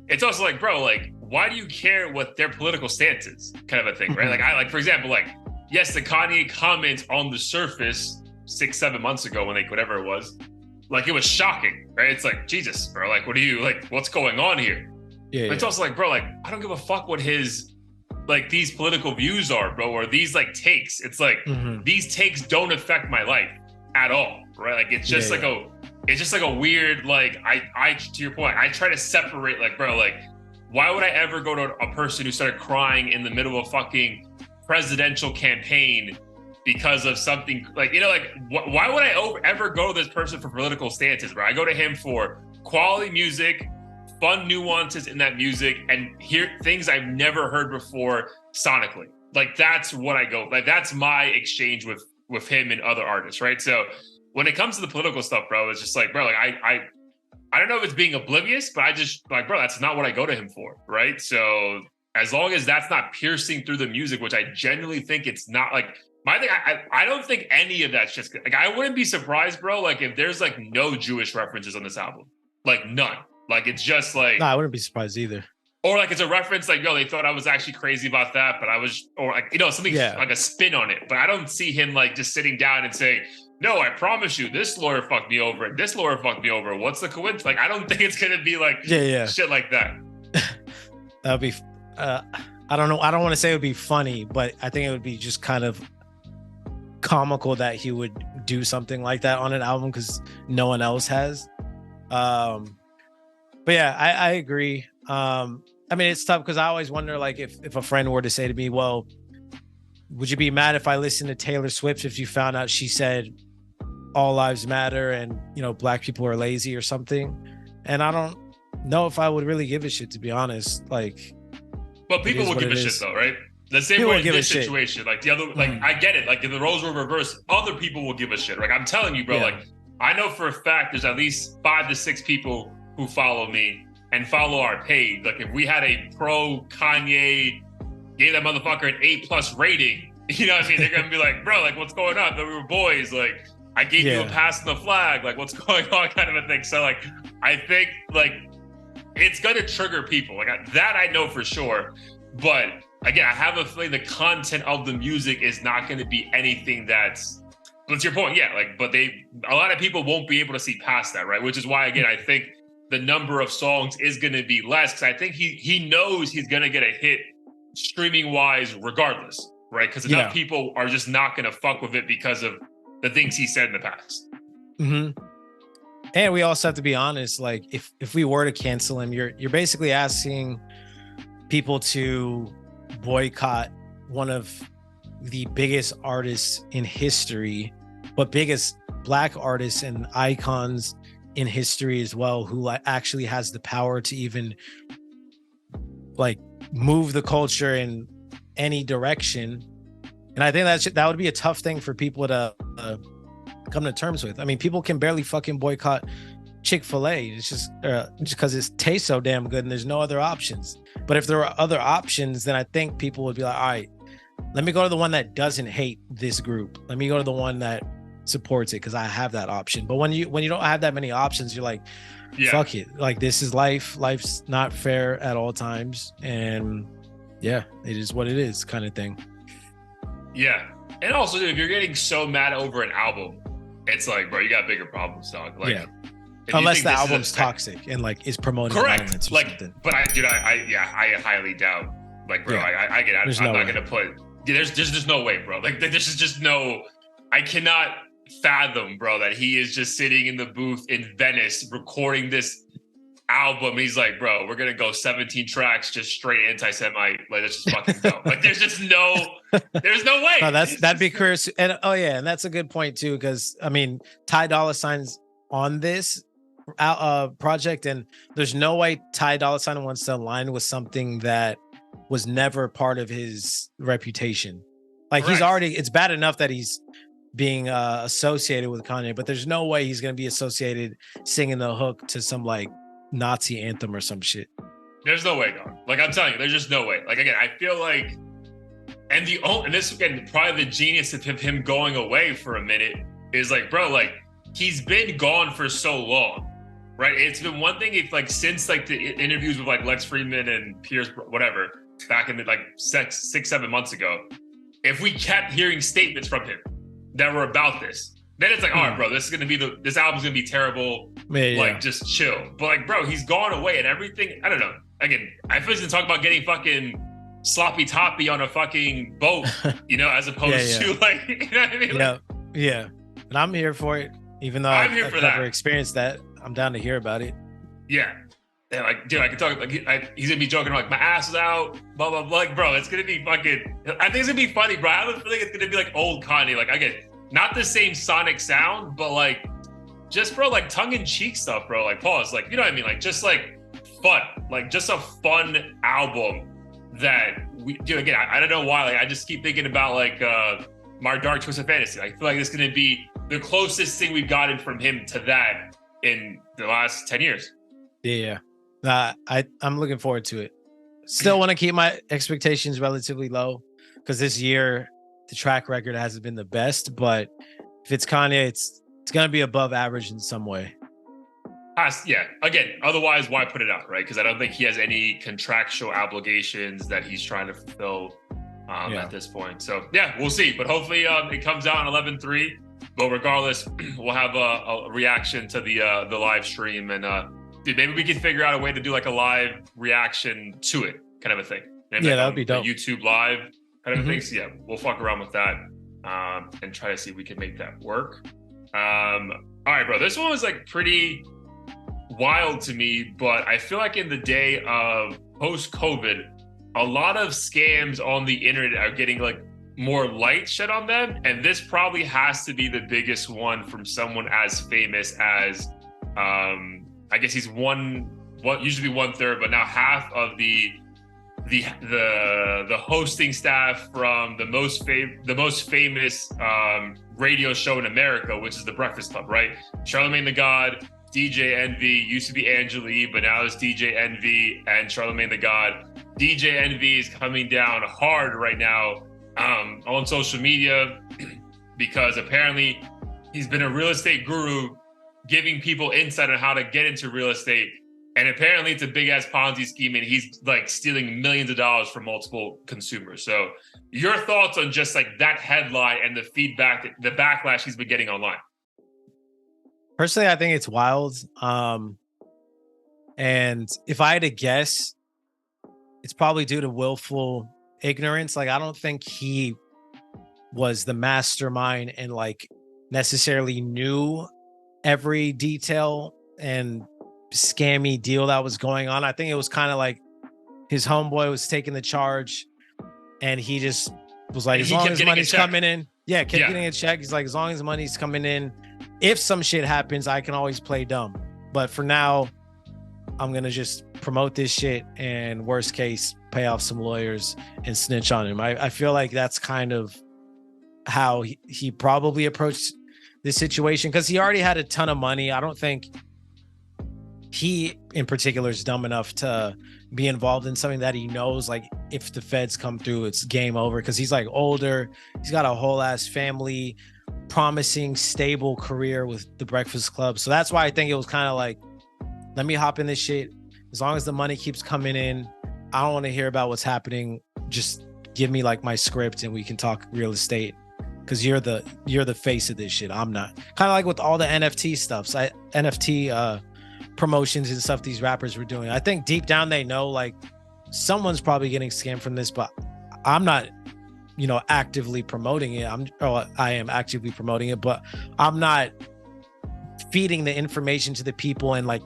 it's also like, bro, like, why do you care what their political stance is? Kind of a thing, right? Like for example, like, yes, the Kanye comments on the surface 6-7 months ago when whatever it was, like it was shocking, right? It's like, Jesus, bro, like what's going on here? But it's also like, bro, like I don't give a fuck what his like these political views are, bro, or these like takes. It's like these takes don't affect my life at all, right? Like it's just it's just like a weird, like I to your point, I try to separate, like, bro, like why would I ever go to a person who started crying in the middle of a fucking presidential campaign because of something like, why would I ever go to this person for political stances, bro? I go to him for quality music, fun nuances in that music, and hear things I've never heard before sonically. Like that's what I go, like that's my exchange with him and other artists, right? So when it comes to the political stuff, bro, it's just like, bro, like I don't know if it's being oblivious, but I just like, bro, that's not what I go to him for, right? So as long as that's not piercing through the music, which I genuinely think it's not, like my thing, I don't think any of that's just like, I wouldn't be surprised, bro, like if there's like no Jewish references on this album, like none, like it's just like, no, I wouldn't be surprised either. Or like it's a reference like, yo, they thought I was actually crazy about that, but I was, or like, something like a spin on it. But I don't see him like just sitting down and saying, no, I promise you, this lawyer fucked me over, and this lawyer fucked me over. What's the coincidence? Like, I don't think it's gonna be like shit like that. That'd be, I don't know. I don't want to say it would be funny, but I think it would be just kind of comical that he would do something like that on an album because no one else has. But yeah, I agree. I mean, it's tough because I always wonder, like, if a friend were to say to me, well, would you be mad if I listened to Taylor Swift if you found out she said all lives matter and, black people are lazy or something? And I don't know if I would really give a shit, to be honest. Like, but people will give a shit though, right? The same way in this situation, like the other, like I get it. Like if the roles were reversed, other people will give a shit. Like I'm telling you, bro, like I know for a fact there's at least 5 to 6 people who follow me and follow our page. Like if we had a pro Kanye, gave that motherfucker an A+ rating, you know what I mean? They're gonna be like, bro, like what's going on? We were boys. Like I gave you a pass on the flag. Like what's going on, kind of a thing. So like I think like it's gonna trigger people. Like that I know for sure. But again, I have a feeling the content of the music is not gonna be anything that's. But to your point, yeah. Like, but a lot of people won't be able to see past that, right? Which is why, again, I think the number of songs is gonna be less because I think he knows he's gonna get a hit streaming wise regardless, right? Because enough people are just not going to fuck with it because of the things he said in the past. And we also have to be honest, like if we were to cancel him, you're basically asking people to boycott one of the biggest artists in history, but biggest Black artists and icons in history as well, who actually has the power to even like move the culture in any direction. And I think that would be a tough thing for people to come to terms with. I mean, people can barely fucking boycott Chick-fil-A. It's just because it tastes so damn good and there's no other options. But if there were other options, then I think people would be like, all right, let me go to the one that doesn't hate this group. Let me go to the one that supports it because I have that option. But when you don't have that many options, you're like, fuck it. Like, this is life. Life's not fair at all times. And yeah, it is what it is, kind of thing. Yeah. And also, dude, if you're getting so mad over an album, it's like, bro, you got bigger problems, dog. Like, yeah. Unless the album's toxic and like is promoting violence or something. But I highly doubt. Like, bro, I get out. I'm not gonna put. There's just no way, bro. Like, this is just no. I cannot fathom, bro, that he is just sitting in the booth in Venice recording this album. He's like, bro, we're gonna go 17 tracks, just straight anti-Semite. Like, let's just fucking go. Like, there's no way. No, that'd be curious. And and that's a good point too, because I mean, Ty Dolla $ign's on this project, and there's no way Ty Dolla $ign wants to align with something that was never part of his reputation. Like, Correct. He's already, it's bad enough that he's being associated with Kanye, but there's no way he's going to be associated singing the hook to some like Nazi anthem or some shit. There's no way, dog. Like, I'm telling you, there's just no way. Like, again, I feel like, and this again, probably the genius of him going away for a minute is like, bro, like, he's been gone for so long, right? It's been one thing if like since like the interviews with like Lex Friedman and Pierce, whatever, back in the like 6-7 months ago, if we kept hearing statements from him that were about this, then it's like, all right, bro, this album's gonna be terrible. Like, just chill. But like, bro, he's gone away and everything. I don't know. Again, I feel like talk about getting fucking sloppy toppy on a fucking boat, as opposed to like, you know what I mean? Yeah. And I'm here for it. Even though I've never experienced that, I'm down to hear about it. Yeah. Yeah, like, dude, I can talk, like, he's gonna be joking, like, my ass is out, blah, blah, blah. Like, bro, it's gonna be fucking, I think it's gonna be funny, bro. I have a feeling it's gonna be like old Kanye. Like, again, not the same sonic sound, but like, just, bro, like tongue-in-cheek stuff, bro. Like, pause, like, you know what I mean? Like, just like fun, like, just a fun album that we do. Again, I don't know why, like, I just keep thinking about like My Dark Twisted Fantasy. I feel like it's gonna be the closest thing we've gotten from him to that in the last 10 years. Yeah. I'm looking forward to it. Still want to keep my expectations relatively low because this year the track record hasn't been the best, but if it's Kanye, it's going to be above average in some way. Yeah. Again, otherwise, why put it out, right? Because I don't think he has any contractual obligations that he's trying to fulfill at this point. So, yeah, we'll see. But hopefully it comes out on 11/3. But regardless, we'll have a reaction to the live stream. And dude, maybe we can figure out a way to do like a live reaction to it, kind of a thing. Maybe that would be dope. YouTube live kind of a thing. So yeah, we'll fuck around with that and try to see if we can make that work. All right, bro. This one was like pretty wild to me, but I feel like in the day of post-COVID, a lot of scams on the internet are getting like more light shed on them, and this probably has to be the biggest one from someone as famous as I guess he's usually 1/3, but now half of the hosting staff from the most famous radio show in America, which is The Breakfast Club, right? Charlamagne the God, DJ Envy, used to be Angela Yee, but now it's DJ Envy and Charlamagne the God. DJ Envy is coming down hard right now on social media because apparently he's been a real estate guru giving people insight on how to get into real estate. And apparently it's a big ass Ponzi scheme and he's like stealing millions of dollars from multiple consumers. So your thoughts on just like that headline and the feedback, the backlash he's been getting online? Personally, I think it's wild. And if I had to guess, it's probably due to willful ignorance. Like, I don't think he was the mastermind and like necessarily knew every detail and scammy deal that was going on. I think it was kind of like his homeboy was taking the charge and he just was like, And as he long kept as getting a money's check. coming in, yeah, kept Yeah. getting a check. He's like, as long as money's coming in, if some shit happens, I can always play dumb. But for now, I'm gonna just promote this shit and worst case, pay off some lawyers and snitch on him. I feel like that's kind of how he probably approached this situation because he already had a ton of money. I don't think he in particular is dumb enough to be involved in something that he knows, like, if the feds come through, it's game over, because he's like older, he's got a whole ass family, promising stable career with the Breakfast Club. So that's why I think it was kind of like, let me hop in this shit. As long as the money keeps coming in, I don't want to hear about what's happening. Just give me like my script and we can talk real estate, because you're the face of this shit. I'm not. Kind of like with all the NFT stuff. So NFT promotions and stuff these rappers were doing. I think deep down they know like someone's probably getting scammed from this, but I'm not, actively promoting it. I am actively promoting it, but I'm not feeding the information to the people and like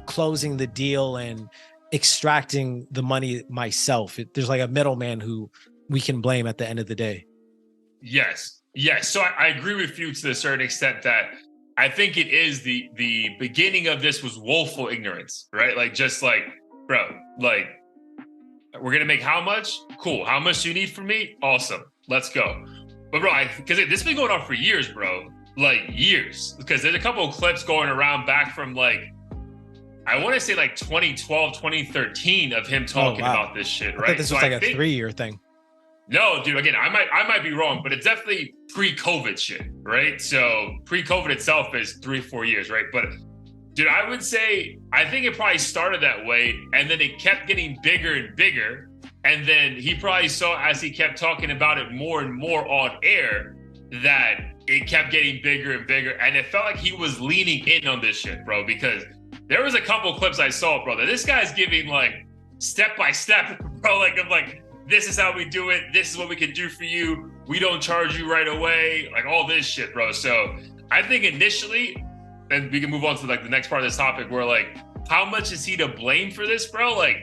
closing the deal and extracting the money myself. There's like a middleman who we can blame at the end of the day. Yes. So I agree with you to a certain extent that I think it is the beginning of this was woeful ignorance, right? Like, just like, bro, like, we're gonna make how much? Cool. How much do you need from me? Awesome. Let's go. But bro, because this has been going on for years, bro. Like years. Because there's a couple of clips going around back from like, I want to say like 2012, 2013 of him talking about this shit, right? This was like a 3-year thing. No, dude, again, I might be wrong, but it's definitely pre-COVID shit, right? So pre-COVID itself is 3-4 years, right? But dude, I would say, I think it probably started that way and then it kept getting bigger and bigger. And then he probably saw, as he kept talking about it more and more on air, that it kept getting bigger and bigger. And it felt like he was leaning in on this shit, bro, because there was a couple clips I saw, bro, that this guy's giving like step by step, bro, like, I'm like, this is how we do it. This is what we can do for you. We don't charge you right away. Like all this shit, bro. So I think initially, and we can move on to like the next part of this topic, where like, how much is he to blame for this, bro? Like,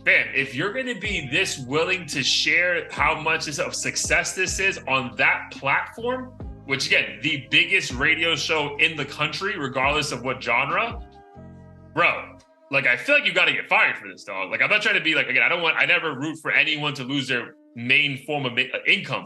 man, if you're going to be this willing to share how much of success this is on that platform, which again, the biggest radio show in the country, regardless of what genre, bro, like, I feel like you got to get fired for this, dog. Like, I'm not trying to be like, again, I never root for anyone to lose their main form of income,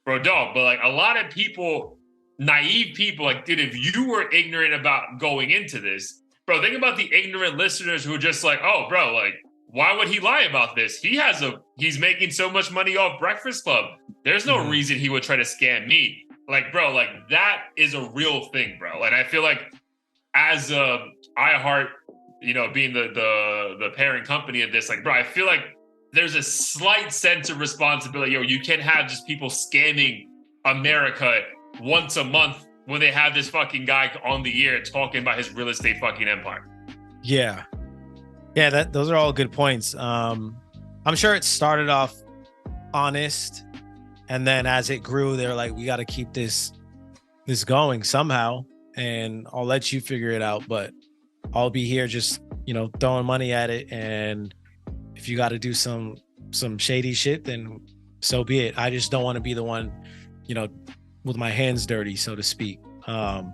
bro, dog. But like a lot of people, naive people, like, dude, if you were ignorant about going into this, bro, think about the ignorant listeners who are just like, oh, bro, like, why would he lie about this? He's making so much money off Breakfast Club. There's no reason he would try to scam me. Like, bro, like that is a real thing, bro. And I feel like as iHeart, being the parent company of this, like, bro, I feel like there's a slight sense of responsibility. You can't have just people scamming America once a month when they have this fucking guy on the air talking about his real estate fucking empire. Yeah, those are all good points. I'm sure it started off honest, and then as it grew, they're like, we got to keep this going somehow, and I'll let you figure it out, but I'll be here just, throwing money at it. And if you got to do some shady shit, then so be it. I just don't want to be the one, with my hands dirty, so to speak. But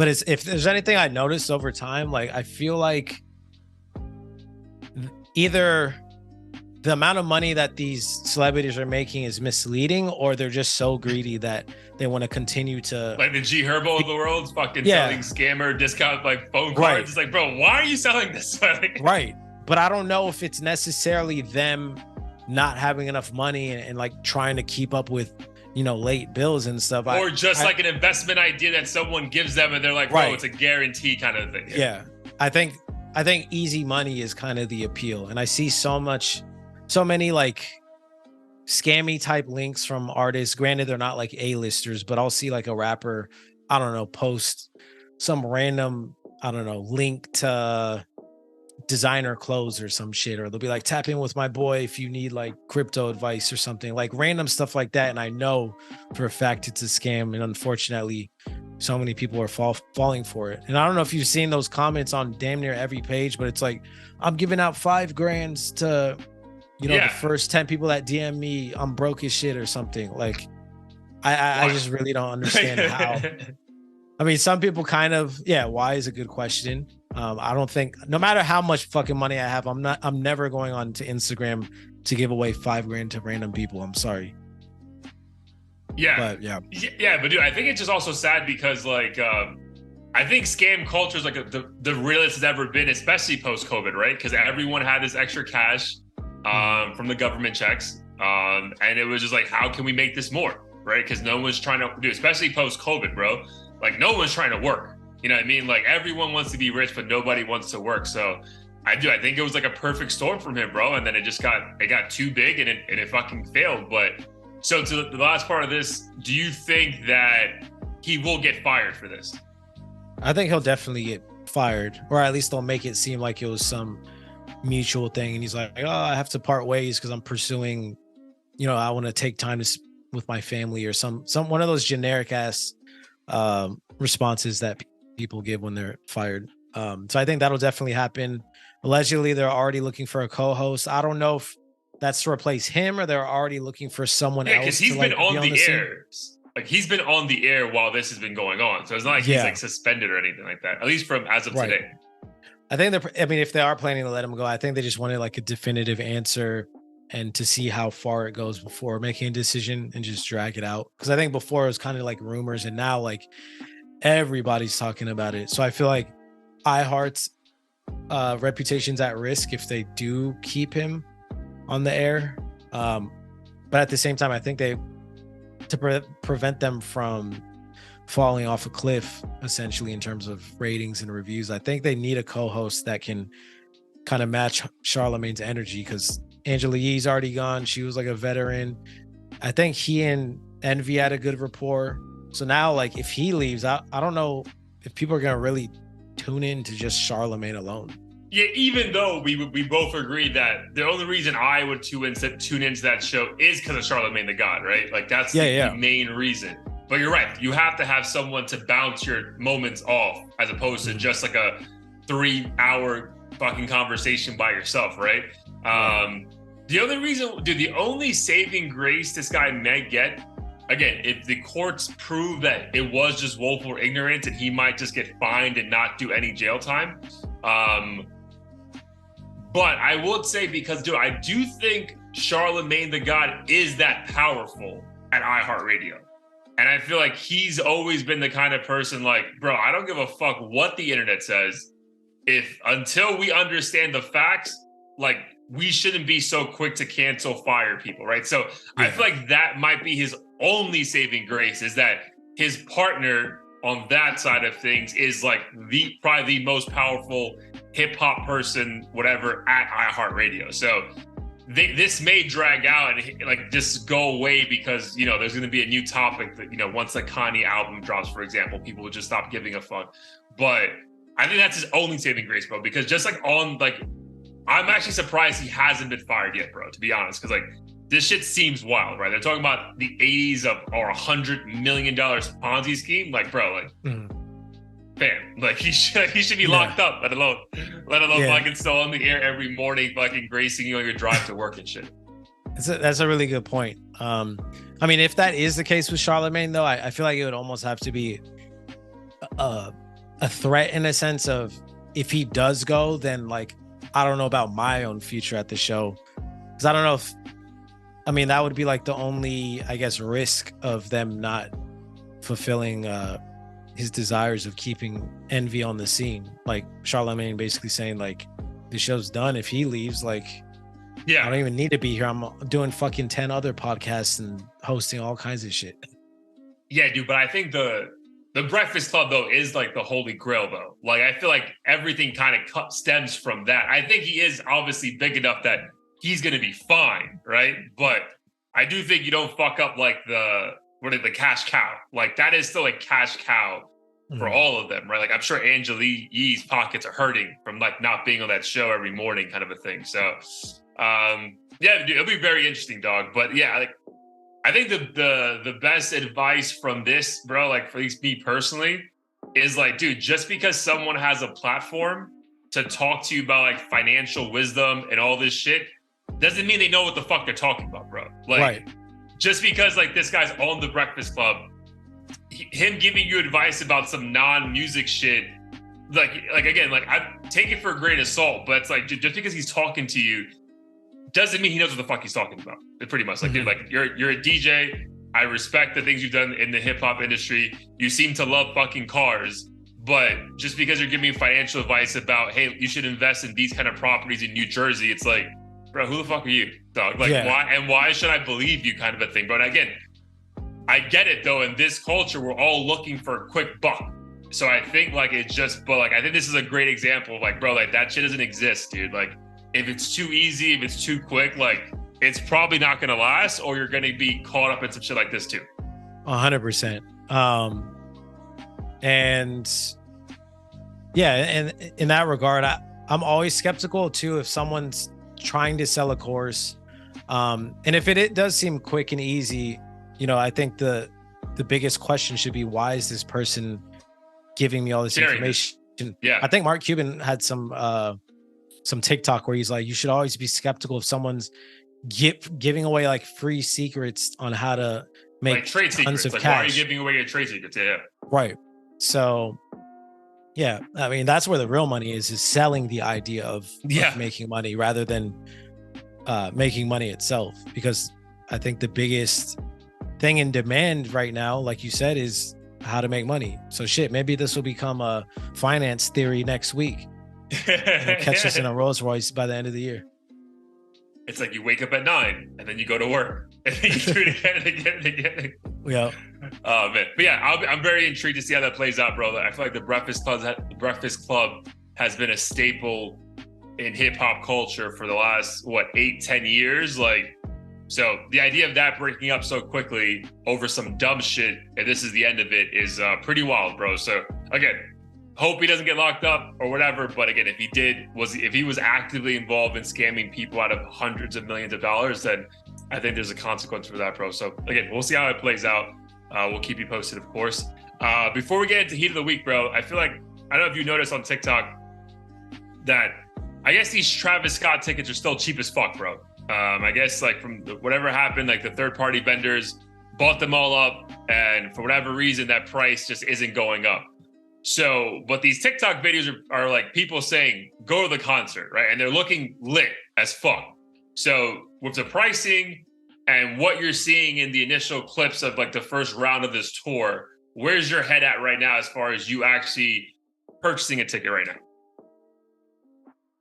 if there's anything I noticed over time, like, I feel like either the amount of money that these celebrities are making is misleading, or they're just so greedy that they want to continue to, like the G Herbo of the world, fucking selling scammer discount like phone cards. Right. It's like, bro, why are you selling this? Right. But I don't know if it's necessarily them not having enough money and like trying to keep up with, late bills and stuff. Or just like an investment idea that someone gives them and they're like, bro, it's a guarantee kind of thing. Yeah. I think easy money is kind of the appeal. And I see so many like scammy type links from artists. Granted, they're not like A-listers, but I'll see like a rapper, I don't know, post some random, I don't know, link to designer clothes or some shit, or they'll be like, tap in with my boy if you need like crypto advice or something, like random stuff like that. And I know for a fact it's a scam, and unfortunately so many people are falling for it. And I don't know if you've seen those comments on damn near every page, but it's like, I'm giving out $5,000 to you know, the first 10 people that DM me, I'm broke as shit or something. Like, I just really don't understand how. I mean, some people kind of, why is a good question. I don't think, no matter how much fucking money I have, I'm never going on to Instagram to give away $5,000 to random people. I'm sorry. Yeah. But yeah. Yeah, but dude, I think it's just also sad because like, I think scam culture is like the realest it's ever been, especially post-COVID, right? Because everyone had this extra cash from the government checks. And it was just like, how can we make this more, right? Because no one's trying to do, especially post-COVID, bro. Like no one's trying to work. You know what I mean? Like everyone wants to be rich, but nobody wants to work. So I think it was like a perfect storm from him, bro. And then it got too big and it fucking failed. But so to the last part of this, do you think that he will get fired for this? I think he'll definitely get fired, or at least they'll make it seem like it was some mutual thing. And he's like, oh, I have to part ways because I'm pursuing, you know, I want to take time with my family, or some one of those generic ass responses that people give when they're fired. So I think that'll definitely happen. Allegedly, they're already looking for a co-host. I don't know if that's to replace him or they're already looking for someone else. Because he's been on the air. Like he's been on the air while this has been going on. So it's not like he's like suspended or anything like that, at least from as of today. I think if they are planning to let him go, I think they just wanted like a definitive answer and to see how far it goes before making a decision and just drag it out. Because I think before it was kind of like rumors and now like everybody's talking about it. So I feel like iHeart's reputation's at risk if they do keep him on the air. But at the same time, I think to prevent them from falling off a cliff, essentially, in terms of ratings and reviews, I think they need a co-host that can kind of match Charlamagne's energy, because Angela Yee's already gone. She was like a veteran. I think he and Envy had a good rapport. So now, like, if he leaves, I don't know if people are going to really tune in to just Charlamagne alone. Yeah, even though we both agree that the only reason I would tune into that show is because of Charlamagne the God, right? Like that's the main reason. But you're right. You have to have someone to bounce your moments off as opposed to just like a 3-hour fucking conversation by yourself, right? The only saving grace this guy may get, again, if the courts prove that it was just willful ignorance and he might just get fined and not do any jail time. But I would say, because, dude, I do think Charlamagne the God is that powerful at iHeartRadio. And I feel like he's always been the kind of person like, bro, I don't give a fuck what the internet says. Until we understand the facts, like, we shouldn't be so quick to cancel, fire people, right? So I feel like that might be his only saving grace, is that his partner on that side of things is like probably the most powerful hip hop person, whatever, at iHeartRadio. So this may drag out and like just go away because, you know, there's going to be a new topic that, you know, once the Kanye album drops, for example, people will just stop giving a fuck. But I think that's his only saving grace, bro, because just like I'm actually surprised he hasn't been fired yet, bro, to be honest, because like this shit seems wild, right? They're talking about the 80s or $100 million Ponzi scheme. Like, bro, like, bam, like he should be locked up, let alone fucking still on the air every morning, fucking gracing you on your drive to work and shit. That's a really good point. I mean, if that is the case with Charlamagne, though, I feel like it would almost have to be a threat in a sense of, if he does go, then like, I don't know about my own future at the show, because I don't know if, I mean, that would be like the only, I guess, risk of them not fulfilling his desires of keeping Envy on the scene. Like Charlamagne basically saying like, the show's done if he leaves. Like, I don't even need to be here. I'm doing fucking 10 other podcasts and hosting all kinds of shit. Yeah, dude. But I think the Breakfast Club, though, is like the holy grail, though. Like, I feel like everything kind of stems from that. I think he is obviously big enough that he's going to be fine, right? But I do think you don't fuck up like the cash cow. Like, that is still a cash cow for all of them, right? Like, I'm sure Angela Yee's pockets are hurting from like not being on that show every morning, kind of a thing. So, yeah, dude, it'll be very interesting, dog. But yeah, like, I think the best advice from this, bro, like for at least me personally, is like, dude, just because someone has a platform to talk to you about like financial wisdom and all this shit, doesn't mean they know what the fuck they're talking about, bro. Like, right. Just because like this guy's on the Breakfast Club, him giving you advice about some non-music shit, like again, like I take it for a grain of salt, but it's like just because he's talking to you doesn't mean he knows what the fuck he's talking about. Pretty much, like, dude, like you're a DJ. I respect the things you've done in the hip hop industry. You seem to love fucking cars, but just because you're giving me financial advice about, hey, you should invest in these kind of properties in New Jersey, it's like, bro, who the fuck are you, dog? Like, why should I believe you, kind of a thing, bro? And again, I get it though. In this culture, we're all looking for a quick buck. So I think like it's just, but like I think this is a great example of like, bro, like that shit doesn't exist, dude. Like if it's too easy, if it's too quick, like it's probably not gonna last, or you're gonna be caught up in some shit like this too. 100%. And yeah, and in that regard, I'm always skeptical too if someone's trying to sell a course. And if it does seem quick and easy, you know, I think the biggest question should be, why is this person giving me all this information? Yeah. I think Mark Cuban had some TikTok where he's like, you should always be skeptical if someone's giving away like free secrets on how to make like trade tons secrets. of like, cash. why are you giving away your trade secrets? Yeah. Right. So yeah, I mean, that's where the real money is selling the idea of making money rather than making money itself. Because I think the biggest thing in demand right now, like you said, is how to make money. So shit, maybe this will become a finance theory next week. Catch us in a Rolls Royce by the end of the year. It's like you wake up at 9 and then you go to work and then you do it again and again and again. Yeah. Oh man, but yeah, I'm very intrigued to see how that plays out, bro. I feel like the Breakfast Club has been a staple in hip hop culture for the last 8-10 years. Like, so the idea of that breaking up so quickly over some dumb shit, and this is the end of it, is pretty wild, bro. So again, hope he doesn't get locked up or whatever. But again, if he was actively involved in scamming people out of hundreds of millions of dollars, then I think there's a consequence for that, bro. So again, we'll see how it plays out. We'll keep you posted, of course. Before we get into heat of the week, bro, I feel like, I don't know if you noticed on TikTok that I guess these Travis Scott tickets are still cheap as fuck, bro. I guess like from whatever happened, like the third-party vendors bought them all up, and for whatever reason, that price just isn't going up. So, but these TikTok videos are like people saying, go to the concert, right? And they're looking lit as fuck. So with the pricing and what you're seeing in the initial clips of like the first round of this tour, where's your head at right now as far as you actually purchasing a ticket right now?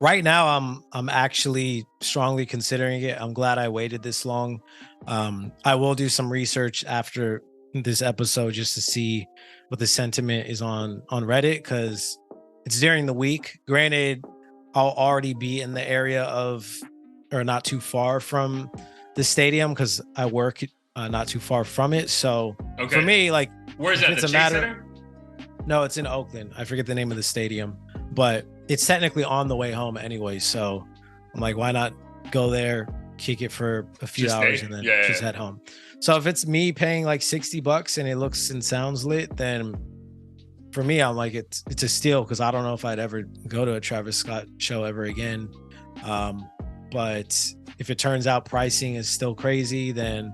Right now, I'm actually strongly considering it. I'm glad I waited this long. I will do some research after this episode just to see what the sentiment is on Reddit, because it's during the week. Granted, I'll already be in the area or not too far from the stadium because I work not too far from it. So for me, like, where's that? The Chase Center? No, it's in Oakland. I forget the name of the stadium, but it's technically on the way home anyway. So I'm like, why not go there, kick it for a few hours, and then just head home. So if it's me paying like $60 and it looks and sounds lit, then for me, I'm like, it's a steal, because I don't know if I'd ever go to a Travis Scott show ever again. But if it turns out pricing is still crazy, then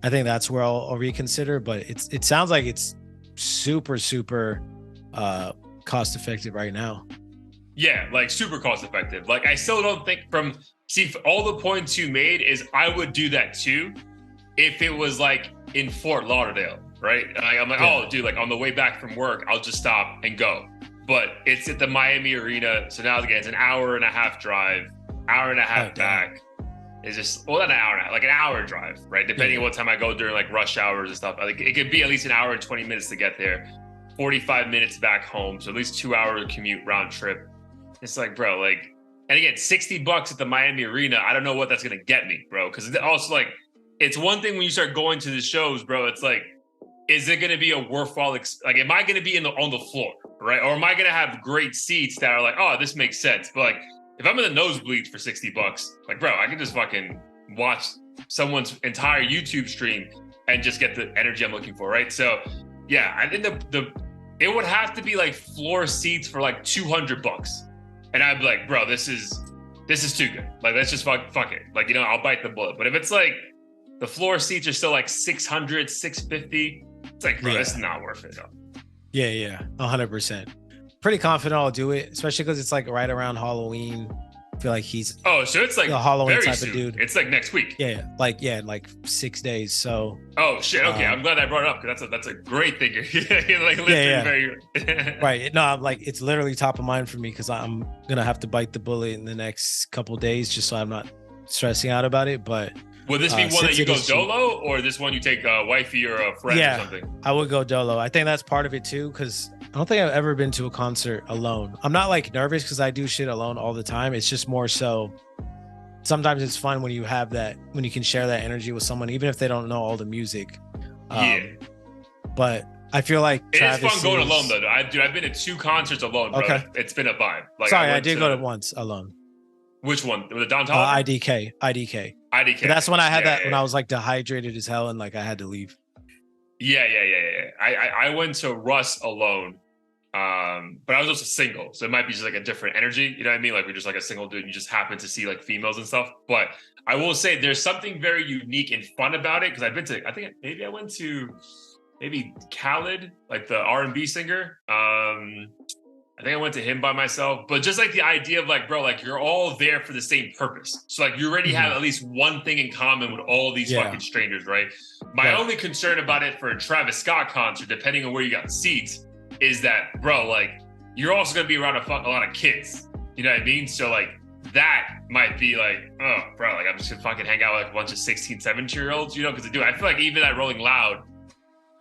I think that's where I'll reconsider. But it sounds like it's super cost effective right now. Yeah, like super cost effective. Like, I still don't think all the points you made is I would do that too if it was like in Fort Lauderdale, right? And I'm like, oh, dude, like on the way back from work, I'll just stop and go. But it's at the Miami Arena. So now again, it's an hour and a half drive, hour and a half back. It's just, well, not an hour and a half, like an hour drive, right? Depending on what time I go during like rush hours and stuff. Like it could be at least an hour and 20 minutes to get there, 45 minutes back home. So at least 2 hour commute round trip. It's like, bro, like, and again, $60 at the Miami Arena, I don't know what that's going to get me, bro. Because also, like, it's one thing when you start going to the shows, bro, it's like, is it going to be a worthwhile, like, am I going to be on the floor, right? Or am I going to have great seats that are like, oh, this makes sense. But like, if I'm in the nosebleeds for $60, like, bro, I can just fucking watch someone's entire YouTube stream and just get the energy I'm looking for, right? So, yeah, I think it would have to be like floor seats for like $200. And I'd be like, bro, this is this is too good. Like, let's just fuck it. Like, I'll bite the bullet. But if it's like the floor seats are still like 600, 650, it's like, bro, it's not worth it. Yeah, 100%. Pretty confident I'll do it, especially because it's like right around Halloween. I feel like he's so it's like a Halloween very type soon. of dude. It's like next week. Yeah, in like 6 days. So. Oh shit! Okay, I'm glad I brought it up because that's a great thing. You're like very right. No, I'm like it's literally top of mind for me because I'm gonna have to bite the bullet in the next couple days just so I'm not stressing out about it. But will this be one that you go dolo, or this one you take a wifey or a friend or something? I would go dolo. I think that's part of it too because I don't think I've ever been to a concert alone. I'm not like nervous because I do shit alone all the time. It's just more so. Sometimes it's fun when you have that, when you can share that energy with someone, even if they don't know all the music. But I feel like it's fun going alone though. I've been to 2 concerts alone, bro. Okay. It's been a vibe. Like, sorry, I did go to once alone. Which one? The downtown? IDK. But that's when I had when I was like dehydrated as hell and like I had to leave. Yeah. I went to Russ alone. But I was also single, so it might be just like a different energy. You know what I mean? Like we're just like a single dude, and you just happen to see like females and stuff. But I will say there's something very unique and fun about it because I've been to. I think maybe I went to Khaled, like the R&B singer. I think I went to him by myself, but just like the idea of like, bro, like you're all there for the same purpose. So like you already have at least one thing in common with all these fucking strangers, right? My only concern about it for a Travis Scott concert, depending on where you got seats, is that, bro, like you're also gonna be around a lot of kids. You know what I mean? So like that might be like, oh, bro, like I'm just gonna fucking hang out with like a bunch of 16, 17-year-olds, because I feel like even at Rolling Loud,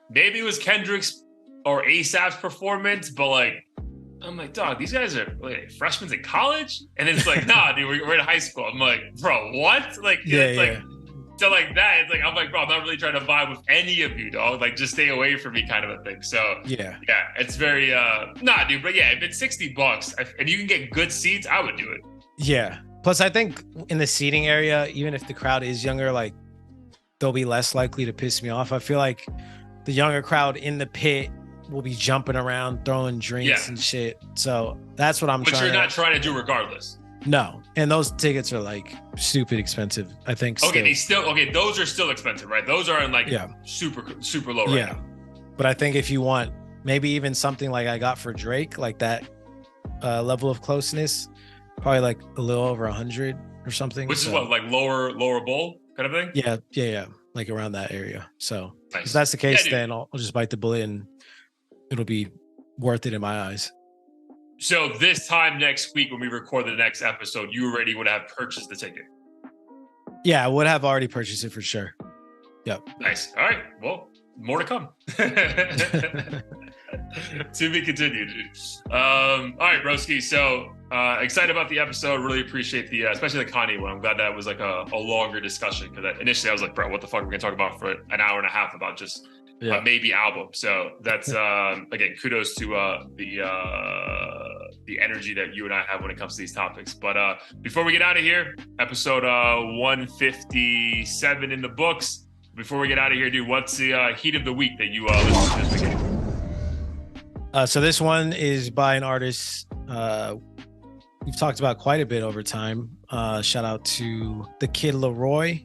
maybe it was Kendrick's or ASAP's performance, but like, I'm like, dog, these guys are like freshmen in college? And then it's like, nah, dude, we're in high school. I'm like, bro, what? Like, like, so like that, it's like, I'm like, bro, I'm not really trying to vibe with any of you, dog. Like, just stay away from me kind of a thing. So yeah, it's very, nah, dude, but yeah, if it's $60 and you can get good seats, I would do it. Yeah. Plus, I think in the seating area, even if the crowd is younger, like they'll be less likely to piss me off. I feel like the younger crowd in the pit will be jumping around, throwing drinks and shit. So that's what I'm trying. But you're not trying to do regardless. No, and those tickets are like stupid expensive. I think. Okay, those are still expensive, right? Those are in like super low right now. But I think if you want maybe even something like I got for Drake, like that level of closeness, probably like a little over 100 or something. Which is what, like lower bowl kind of thing? Yeah, like around that area. So if that's the case, then I'll just bite the bullet and it'll be worth it in my eyes. So this time next week when we record the next episode, you already would have purchased the ticket. Yeah, I would have already purchased it for sure. Yep. Nice. All right. Well, more to come. To be continued. All right, broski. So excited about the episode. Really appreciate especially the Kanye one. I'm glad that was like a longer discussion because initially I was like, bro, what the fuck are we gonna talk about for an hour and a half about just maybe album. So that's again, kudos to the energy that you and I have when it comes to these topics. But before we get out of here, episode 157 in the books. Before we get out of here, dude, what's the heat of the week that you listen to this weekend? So this one is by an artist we've talked about quite a bit over time. Shout out to the Kid Leroy.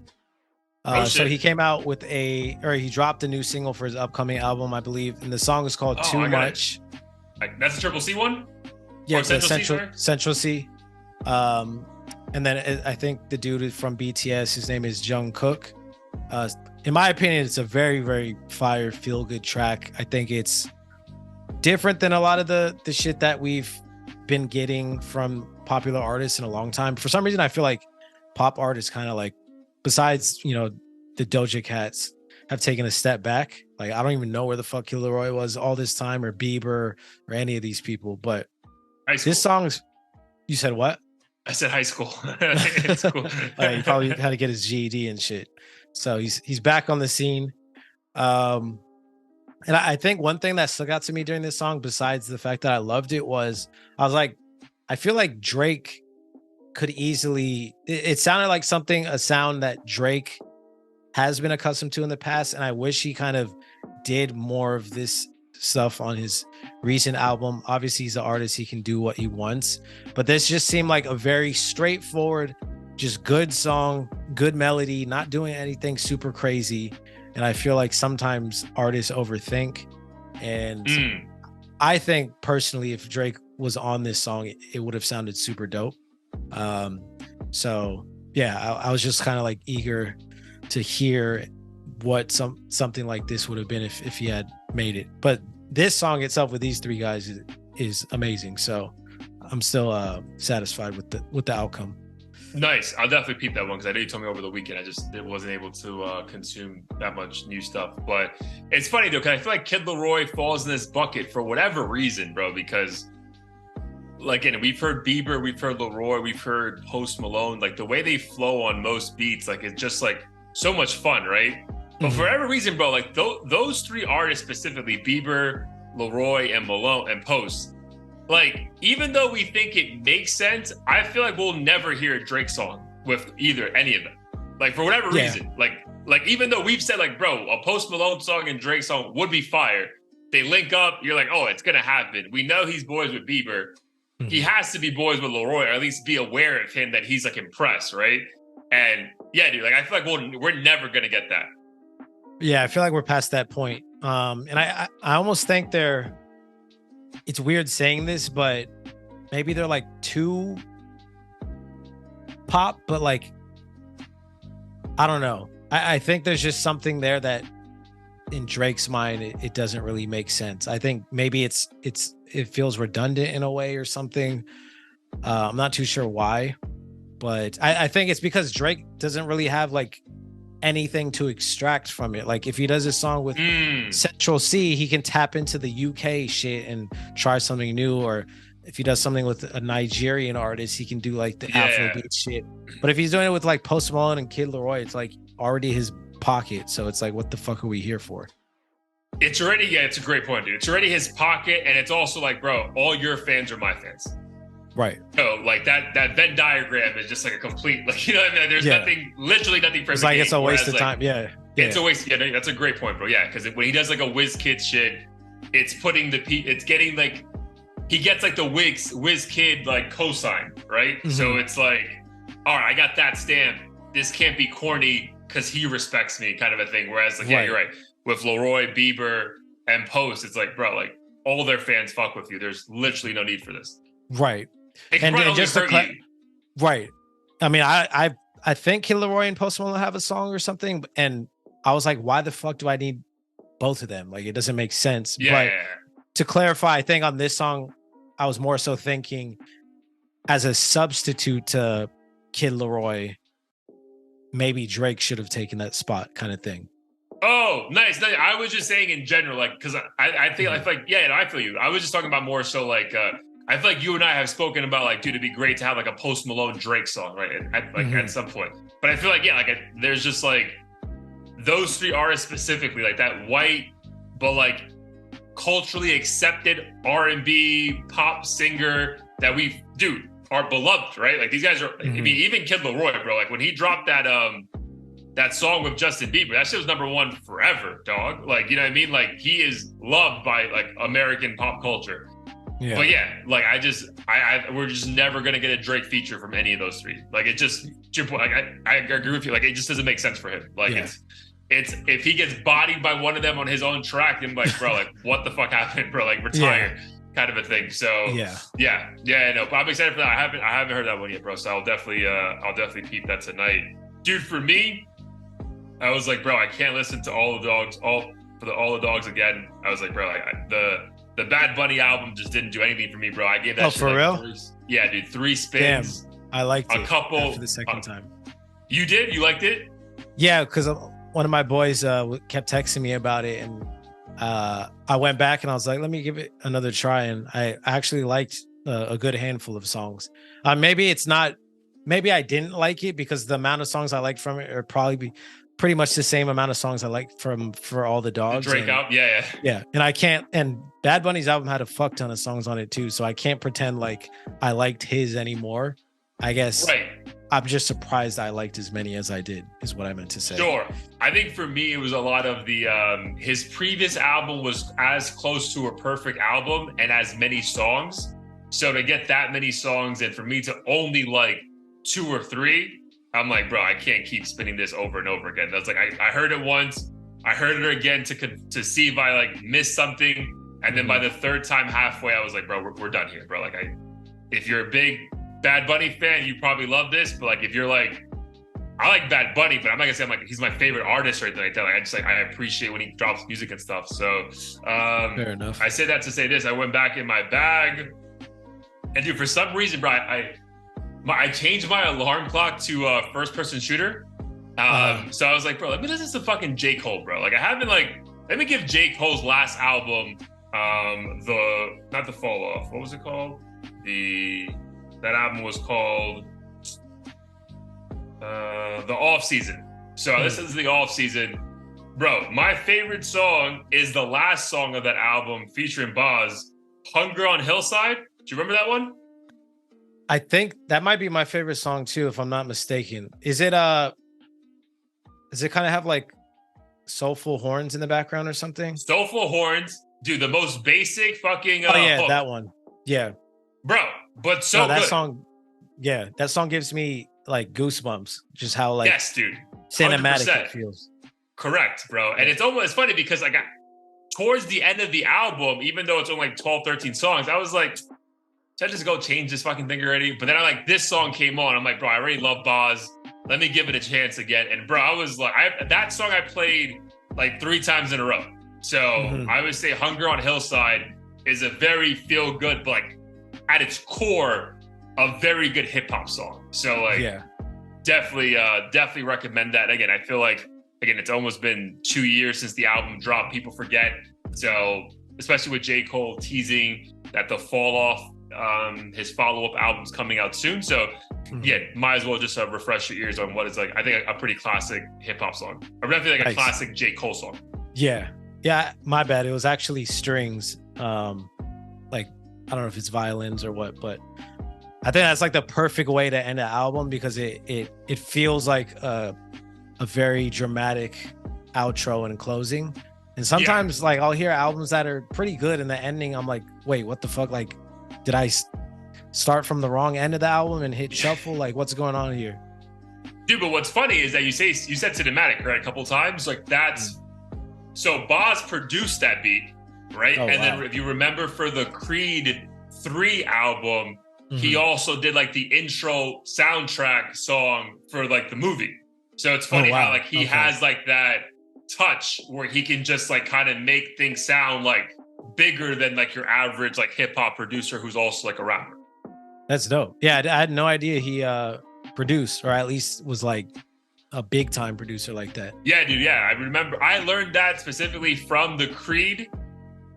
So he came out with he dropped a new single for his upcoming album, I believe, and the song is called Too Much. That's a Triple C one? Yeah, Central C. And then I think the dude from BTS, his name is Jungkook. In my opinion, it's a very, very fire, feel-good track. I think it's different than a lot of the shit that we've been getting from popular artists in a long time. For some reason, I feel like pop artists kind of like, besides, the Doja Cats, have taken a step back. Like, I don't even know where the fuck Kid Leroy was all this time, or Bieber, or any of these people. But this song's, you said what? I said high school. It's cool. He probably had to get his GED and shit. So he's back on the scene. And I think one thing that stuck out to me during this song, besides the fact that I loved it, was I was like, I feel like Drake could easily, it sounded like a sound that Drake has been accustomed to in the past. And I wish he kind of did more of this stuff on his recent album. Obviously, he's an artist; he can do what he wants. But this just seemed like a very straightforward, just good song, good melody, not doing anything super crazy. And I feel like sometimes artists overthink. And I think personally, if Drake was on this song, it would have sounded super dope. So yeah, I was just kind of like eager to hear what something like this would have been if he had made it. But this song itself with these three guys is amazing. So I'm still satisfied with the outcome. Nice. I'll definitely peep that one because I know you told me over the weekend. I just wasn't able to consume that much new stuff. But it's funny though, because I feel like Kid Laroi falls in this bucket for whatever reason, bro. Because like, and we've heard Bieber, we've heard Laroi, we've heard Post Malone. Like the way they flow on most beats, like it's just like so much fun, right? But for whatever reason, bro, like those three artists specifically, Bieber, Laroi, and Malone and Post. Like, even though we think it makes sense, I feel like we'll never hear a Drake song with any of them. Like, for whatever reason. Like even though we've said, like, bro, a Post Malone song and Drake song would be fire. They link up, you're like, oh, it's going to happen. We know he's boys with Bieber. He has to be boys with Laroi, or at least be aware of him that he's, like, impressed, right? And, yeah, dude, like, I feel like we're never going to get that. Yeah, I feel like we're past that point. And I almost think it's weird saying this, but maybe they're like too pop, but like, I don't know. I think there's just something there that in Drake's mind, it doesn't really make sense. I think maybe it feels redundant in a way or something. I'm not too sure why, but I think it's because Drake doesn't really have like anything to extract from it. Like if he does a song with Central C, he can tap into the UK shit and try something new. Or if he does something with a Nigerian artist, he can do like the Afrobeat shit. But if he's doing it with like Post Malone and Kid Laroi, it's like already his pocket. So it's like, what the fuck are we here for? It's already, it's a great point, dude. It's already his pocket, and it's also like, bro, all your fans are my fans. Right. So like that Venn diagram is just like a complete, like, you know what I mean? There's literally nothing for him. It's like, it's a waste of time. Yeah. It's a waste. Yeah, that's a great point, bro. Yeah. Cause when he does like a Wiz Kid shit, it's putting it's getting like, he gets like the Wiz Kid like cosign, right? So it's like, all right, I got that stamp. This can't be corny because he respects me, kind of a thing. Whereas like, yeah, you're right. With Laroi, Bieber, and Post, it's like, bro, like all their fans fuck with you. There's literally no need for this. Right. And just right. I mean, I think Kid Laroi and Post Malone have a song or something, and I was like, why the fuck do I need both of them? Like, it doesn't make sense. Yeah. But to clarify, I think on this song, I was more so thinking as a substitute to Kid Laroi, maybe Drake should have taken that spot, kind of thing. Oh, nice. I was just saying in general, like, because I feel like, I feel you. I was just talking about more so like, I feel like you and I have spoken about like, dude, it'd be great to have like a Post Malone Drake song, right? At some point. But I feel like, there's just like those three artists specifically, like that white, but like culturally accepted R&B pop singer that are beloved, right? Like these guys are, I mean, even Kid Laroi, bro, like when he dropped that song with Justin Bieber, that shit was #1 forever, dog. Like, you know what I mean? Like he is loved by like American pop culture. Yeah. But yeah, like we're just never gonna get a Drake feature from any of those three. Like it just, like I agree with you. Like it just doesn't make sense for him. Like it's if he gets bodied by one of them on his own track, then like, bro, like what the fuck happened, bro? Like retire, kind of a thing. So no. But I'm excited for that. I haven't heard that one yet, bro. So I'll definitely peep that tonight, dude. For me, I was like, bro, I can't listen to all the dogs again. I was like, bro, like the Bad Bunny album just didn't do anything for me, bro. I gave that shit for like real? 3 spins. Damn, I liked it. A couple for the second time. You did? You liked it? Yeah, because one of my boys kept texting me about it, and I went back and I was like, let me give it another try, and I actually liked a good handful of songs. Maybe I didn't like it because the amount of songs I liked from it are probably pretty much the same amount of songs I like for all the dogs. Drake out, yeah. And Bad Bunny's album had a fuck ton of songs on it too, so I can't pretend like I liked his anymore. I guess. Right. I'm just surprised I liked as many as I did, is what I meant to say. Sure. I think for me, it was a lot of the, his previous album was as close to a perfect album and as many songs. So to get that many songs and for me to only like 2 or 3, I'm like, bro, I can't keep spinning this over and over again. That's like, I heard it once, I heard it again to see if I like missed something. And then by the third time halfway, I was like, bro, we're done here, bro. Like if you're a big Bad Bunny fan, you probably love this. But like, if you're like, I like Bad Bunny, but I'm not gonna say I'm like, he's my favorite artist or anything like that. Like, I just like, I appreciate when he drops music and stuff. So fair enough. I say that to say this, I went back in my bag and dude, for some reason, bro, I changed my alarm clock to first person shooter. So I was like, bro, let me listen to fucking J. Cole, bro. Like I haven't like, let me give J. Cole's last album, not the Fall Off. What was it called? That album was called The Off Season. So this is the Off Season. Bro, my favorite song is the last song of that album featuring Boz, Hunger on Hillside. Do you remember that one? I think that might be my favorite song too, if I'm not mistaken. Does it kind of have like soulful horns in the background or something? Soulful horns. Dude, the most basic fucking oh yeah, hook. that one. Yeah. Bro, but so that good. song, yeah, that song gives me like goosebumps, just how like yes, dude, cinematic 100%. it feels. Correct, bro. And it's almost funny because like towards the end of the album, even though it's only like 12, 13 songs, I was like, should I just go change this fucking thing already? But then I like this song came on. I'm like, bro, I already love Boz. Let me give it a chance again. And bro, I was like, that song I played like 3 times in a row. So I would say Hunger on Hillside is a very feel good, but like at its core, a very good hip hop song. So like, yeah, definitely recommend that. Again, I feel like, it's almost been 2 years since the album dropped. People forget. So especially with J. Cole teasing that the Fall Off, his follow-up album's coming out soon. So yeah, might as well just refresh your ears on what is like, I think a pretty classic hip hop song. Or definitely like a classic J. Cole song. Yeah. My bad. It was actually strings. Like, I don't know if it's violins or what, but I think that's like the perfect way to end an album because it feels like a very dramatic outro and closing. And sometimes like I'll hear albums that are pretty good and the ending, I'm like, wait, what the fuck? Like, did I start from the wrong end of the album and hit shuffle? Like, what's going on here? Dude, but what's funny is that you said cinematic, right? A couple times. Like that's so Boz produced that beat, right? Oh, and wow. then if you remember for the Creed 3 album, he also did like the intro soundtrack song for like the movie. So it's funny how like he has like that touch where he can just like kind of make things sound like bigger than like your average like hip hop producer who's also like a rapper. That's dope. Yeah, I had no idea he produced or at least was like a big time producer like that. Yeah, dude. Yeah, I remember. I learned that specifically from the Creed,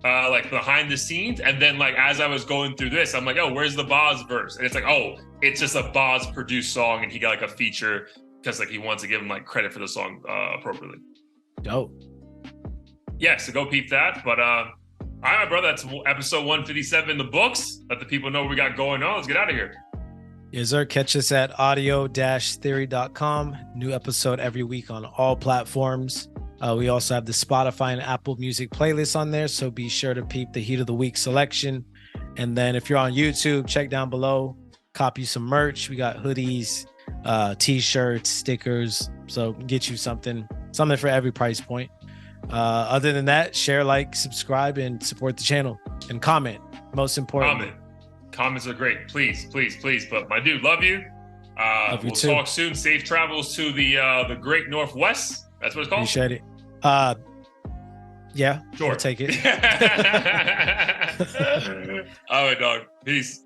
like behind the scenes, and then like as I was going through this, I'm like, oh, where's the Boz verse? And it's like, oh, it's just a Boz produced song, and he got like a feature because like he wants to give him like credit for the song appropriately. Dope. Yeah, so go peep that. But all right, my brother, that's episode 157 in the books. Let the people know what we got going on. Let's get out of here. Yes, sir. Catch us at audio-theory.com. New episode every week on all platforms. We also have the Spotify and Apple Music playlists on there, so be sure to peep the Heat of the Week selection. And then if you're on YouTube, check down below, copy some merch. We got hoodies, t-shirts, stickers, so get you something for every price point. Other than that, share, like, subscribe, and support the channel. And comment, most important. Comments are great. Please. But my dude, love you. We'll talk soon. Safe travels to the Great Northwest. That's what it's called? Appreciate it. Yeah, sure. I'll take it. All right, dog. Peace.